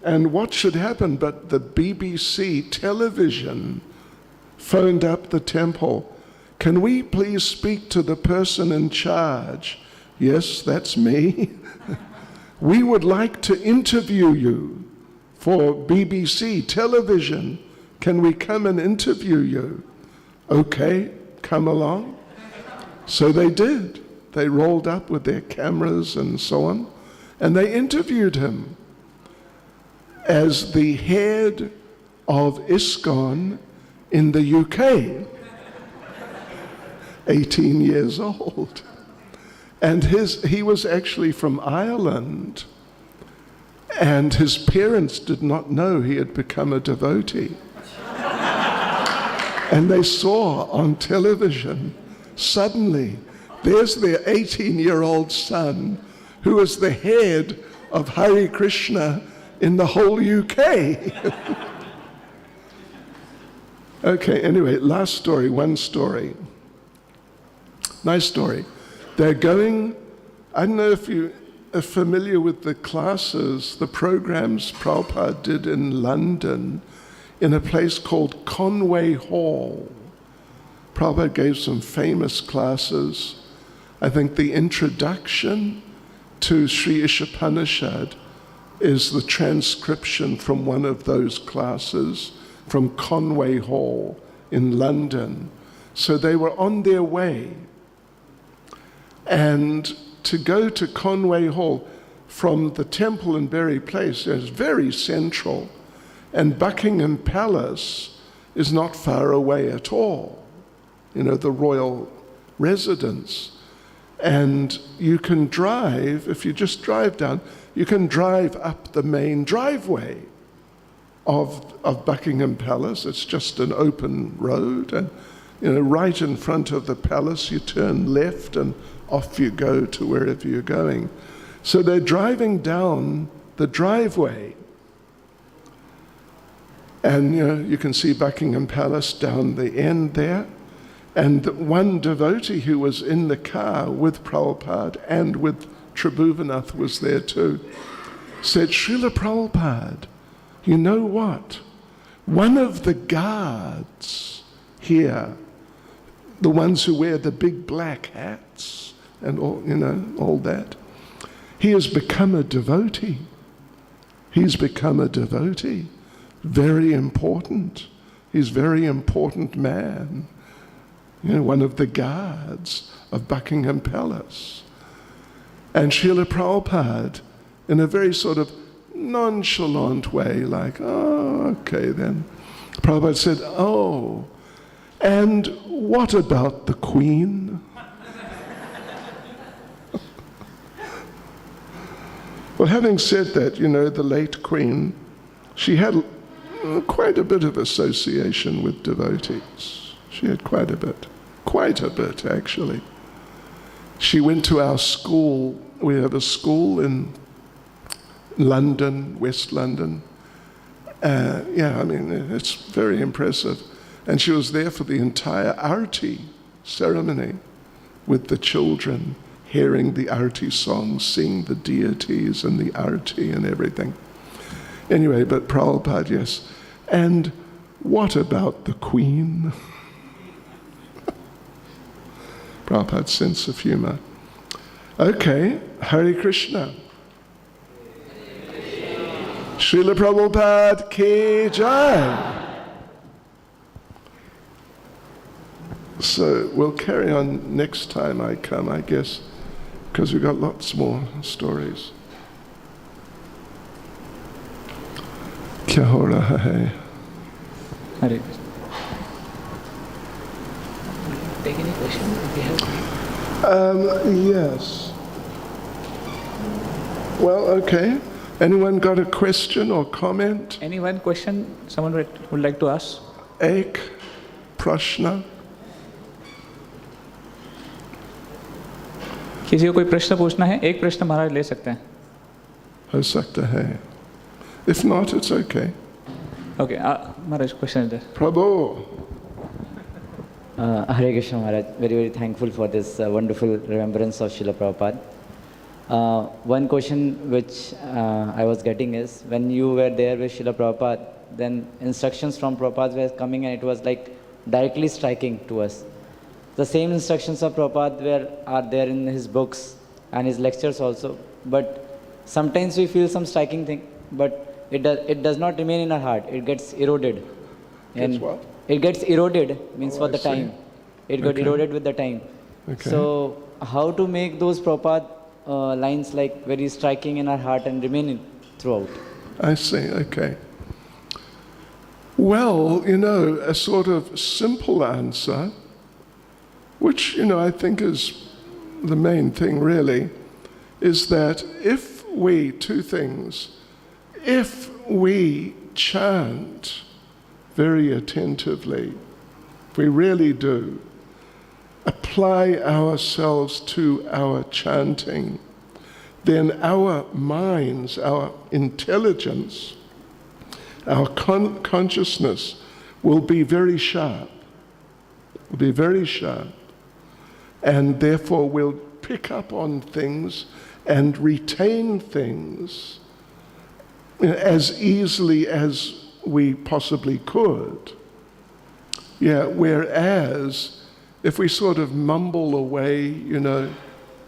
And what should happen but the BBC television phoned up the temple. Can we please speak to the person in charge? Yes, that's me. We would like to interview you for BBC television. Can we come and interview you? Okay, come along. So they did. They rolled up with their cameras and so on, and they interviewed him as the head of ISKCON in the UK, 18 years old. And he was actually from Ireland, and his parents did not know he had become a devotee. And they saw on television, suddenly, there's their 18-year-old son, who is the head of Hare Krishna in the whole UK. Okay, anyway, last story, one story. Nice story. They're going, I don't know if you are familiar with the classes, the programs Prabhupada did in London, in a place called Conway Hall. Prabhupada gave some famous classes. I think the introduction to Sri Ishopanishad is the transcription from one of those classes from Conway Hall in London. So they were on their way. And to go to Conway Hall from the temple in Berry Place is very central. And Buckingham Palace is not far away at all, the royal residence. And you can drive, if you just drive down, you can drive up the main driveway of Buckingham Palace. It's just an open road, and right in front of the palace you turn left and off you go to wherever you're going. So they're driving down the driveway, and you can see Buckingham Palace down the end there. And one devotee who was in the car with Prabhupada and with Tribhuvanath was there too, said, Srila Prabhupada, you know what? One of the guards here, the ones who wear the big black hats and all that, he has become a devotee. He's become a devotee. Very important. He's a very important man. One of the guards of Buckingham Palace. And Srila Prabhupada, in a very sort of nonchalant way, like, oh, okay then. Prabhupada said, oh, and what about the Queen? Well, having said that, the late Queen, she had quite a bit of association with devotees. She had quite a bit actually. She went to our school. We have a school in London, West London. It's very impressive. And she was there for the entire arati ceremony with the children hearing the arati songs, seeing the deities and the arati and everything. Anyway, but Prabhupada, yes. And what about the Queen? Prabhupada's sense of humor. Okay, Hare Krishna. Srila Prabhupada ki jai. So we'll carry on next time I come, I guess, because we've got lots more stories. Kya ho raha hai? Hare Krishna. Take any question if you have. Yes. Well, okay. Anyone got a question or comment? Any one question someone would like to ask? Ek prashna. किसी को कोई प्रश्न पूछना है? एक प्रश्न महाराज ले सकते हैं. हो सकता है. If not, it's okay. Okay, Maharaj, question is there. Prabhu. Hare Krishna Maharaj, very, very thankful for this wonderful remembrance of Srila Prabhupada. One question which I was getting is, when you were there with Srila Prabhupada, then instructions from Prabhupada were coming and it was like directly striking to us. The same instructions of Prabhupada are there in his books and his lectures also, but sometimes we feel some striking thing, but it does not remain in our heart, it gets eroded. Gets what? It gets eroded, means for the see. time. It got eroded with the time. Okay. So how to make those Prabhupada lines like very striking in our heart and remaining throughout? I see, okay. Well, a sort of simple answer, which, I think is the main thing really, is that two things, if we chant very attentively, if we really do, apply ourselves to our chanting, then our minds, our intelligence, our consciousness will be very sharp, and therefore we'll pick up on things and retain things as easily as we possibly could. Yeah, whereas if we sort of mumble away,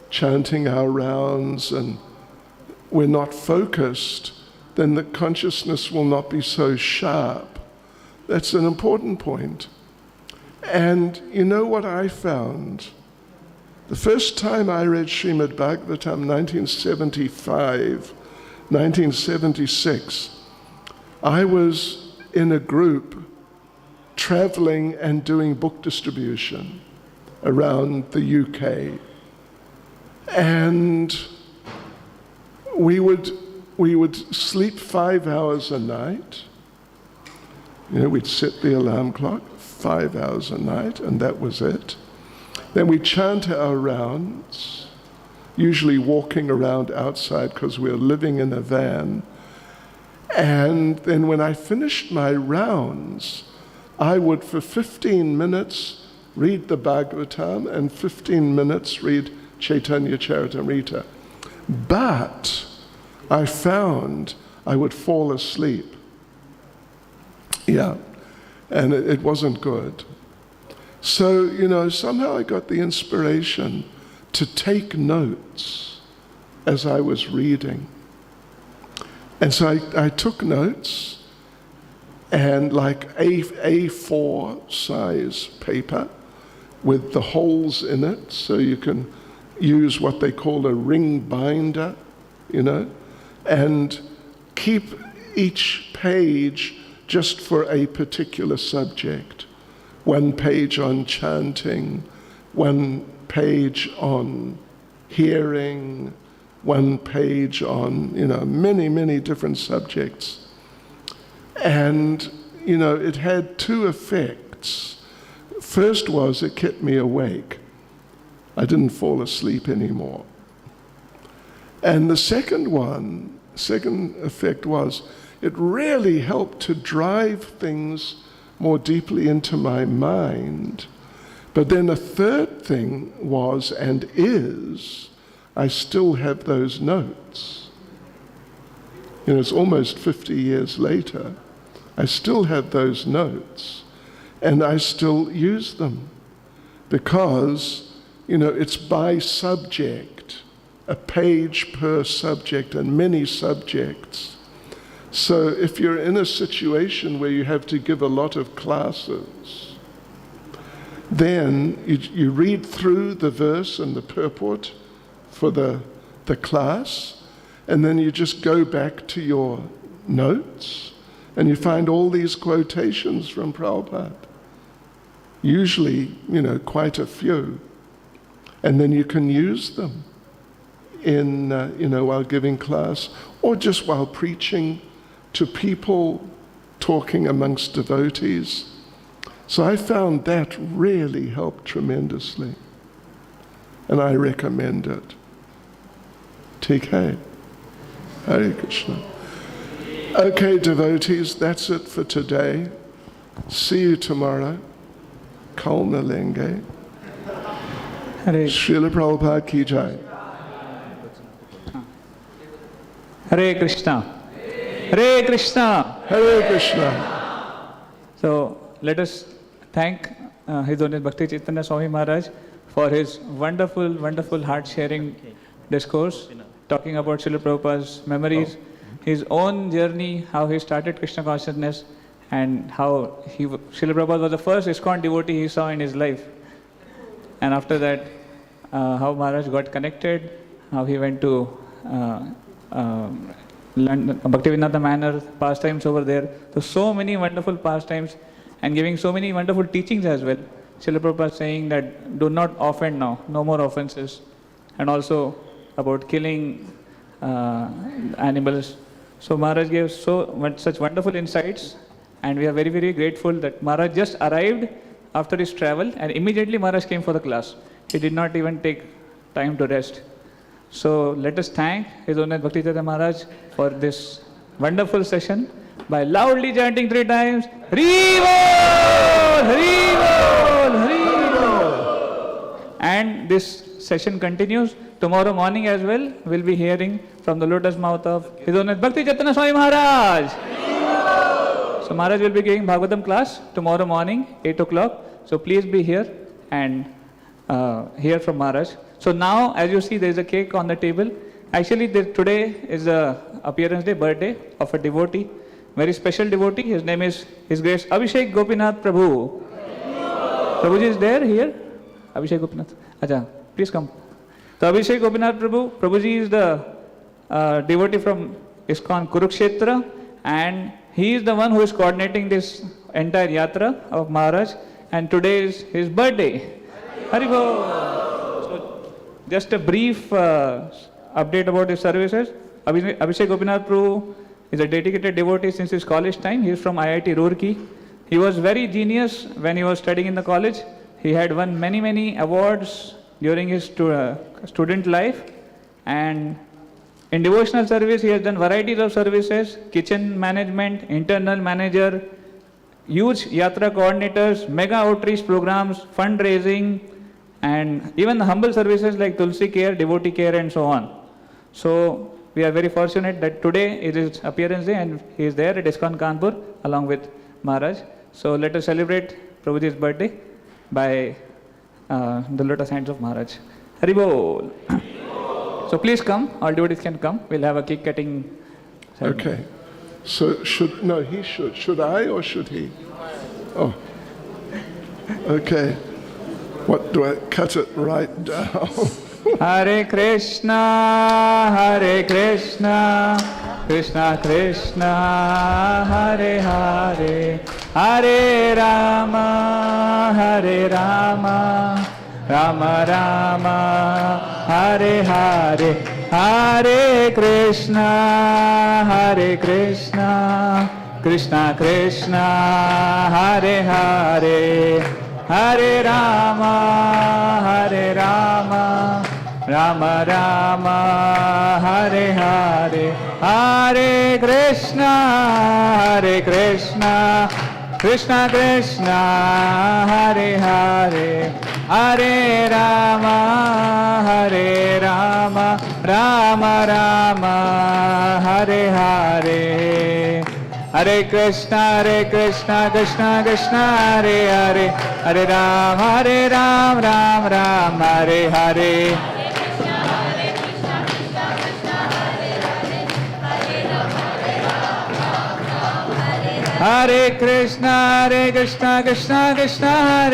chanting our rounds and we're not focused, then the consciousness will not be so sharp. That's an important point. And you know what I found? The first time I read Srimad Bhagavatam, 1975, 1976, I was in a group traveling and doing book distribution around the UK. And we would sleep 5 hours a night. We'd set the alarm clock, 5 hours a night, and that was it. Then we'd chant our rounds, usually walking around outside because we were living in a van. And then when I finished my rounds, I would for 15 minutes read the Bhagavatam and 15 minutes read Chaitanya Charitamrita. But I found I would fall asleep. Yeah, and it wasn't good. So, somehow I got the inspiration to take notes as I was reading. And so I took notes, and like A4 size paper with the holes in it, so you can use what they call a ring binder, and keep each page just for a particular subject. 1 page on chanting, 1 page on hearing, 1 page on, many, many different subjects. And, it had 2 effects. First was it kept me awake. I didn't fall asleep anymore. And the second effect was it really helped to drive things more deeply into my mind. But then a third thing was and is I still have those notes. You know, it's almost 50 years later. I still have those notes, and I still use them because, you know, it's by subject, a page per subject and many subjects. So if you're in a situation where you have to give a lot of classes, then you read through the verse and the purport for the class, and then you just go back to your notes, and you find all these quotations from Prabhupada. Usually, you know, quite a few. And then you can use them in, you know, while giving class, or just while preaching to people, talking amongst devotees. So I found that really helped tremendously. And I recommend it. TK. Hare Krishna. Okay, devotees, that's it for today. See you tomorrow. Kal Nalenge. Hare Srila Prabhupada ki jai. Hare Krishna. Hare Krishna. Hare Krishna. So let us thank His Holiness Bhakti Chaitanya Swami Maharaj for his wonderful, wonderful heart-sharing discourse, talking about Srila Prabhupada's memories, his own journey, how he started Krishna consciousness, and how Srila Prabhupada was the first ISKCON devotee he saw in his life. And after that, how Maharaj got connected, how he went to learn Bhaktivedanta Manor, pastimes over there. So many wonderful pastimes, and giving so many wonderful teachings as well. Srila Prabhupada saying that do not offend now, no more offenses. And also about killing animals. So Maharaj gave such wonderful insights, and we are very, very grateful that Maharaj just arrived after his travel, and immediately Maharaj came for the class. He did not even take time to rest. So let us thank His Holiness Bhaktivedanta Maharaj for this wonderful session by loudly chanting 3 times, Hari Bol, Hari Bol, Hari Bol. And this session continues. Tomorrow morning as well, we'll be hearing from the lotus mouth of His Holiness Bhakti Chaitanya Swami Maharaj. So Maharaj will be giving Bhagavatam class tomorrow morning, 8 o'clock. So please be here and hear from Maharaj. So now, as you see, there is a cake on the table. Actually, today is the appearance day, birthday of a devotee, very special devotee. His name is His Grace Abhishek Gopinath Prabhu. Prabhuji is there here? Abhishek Gopinath. Acha, please come. So Abhishek Gopinath Prabhu, Prabhuji is the devotee from ISKCON Kurukshetra, and he is the one who is coordinating this entire yatra of Maharaj, and today is his birthday. Haribol. So just a brief update about his services. Abhishek Gopinath Prabhu is a dedicated devotee since his college time. He is from IIT Roorkee. He was very genius when he was studying in the college. He had won many, many awards during his student life, and in devotional service he has done varieties of services: kitchen management, internal manager, huge yatra coordinators, mega outreach programs, fundraising, and even the humble services like Tulsi care, devotee care, and so on. So we are very fortunate that today is his appearance day, and he is there at ISKCON Kanpur along with Maharaj. So let us celebrate Prabhuji's birthday by the lotus hands of Maharaj. Haribol. So please come, all devotees can come. We'll have a cake cutting ceremony. Okay. So he should. Should I or should he? Oh. Okay. What do I cut it right down? Hare Krishna, Hare Krishna, Krishna Krishna, Hare Hare, Hare Rama, Hare Rama, Rama Rama, Hare Hare, Hare Krishna, Hare Krishna, Krishna Krishna, Hare Hare, Hare Rama, Hare Rama, Rama Rama, Hare Hare, Hare Krishna, Hare Krishna, Krishna Krishna, Hare Hare, Hare Rama, Hare Rama, Rama Rama, Hare Hare. Hare Krishna, Krishna Krishna, Hare Hare, Hare Ram, Ram Ram, Hare Hare. Hare Krishna, Krishna Krishna, Hare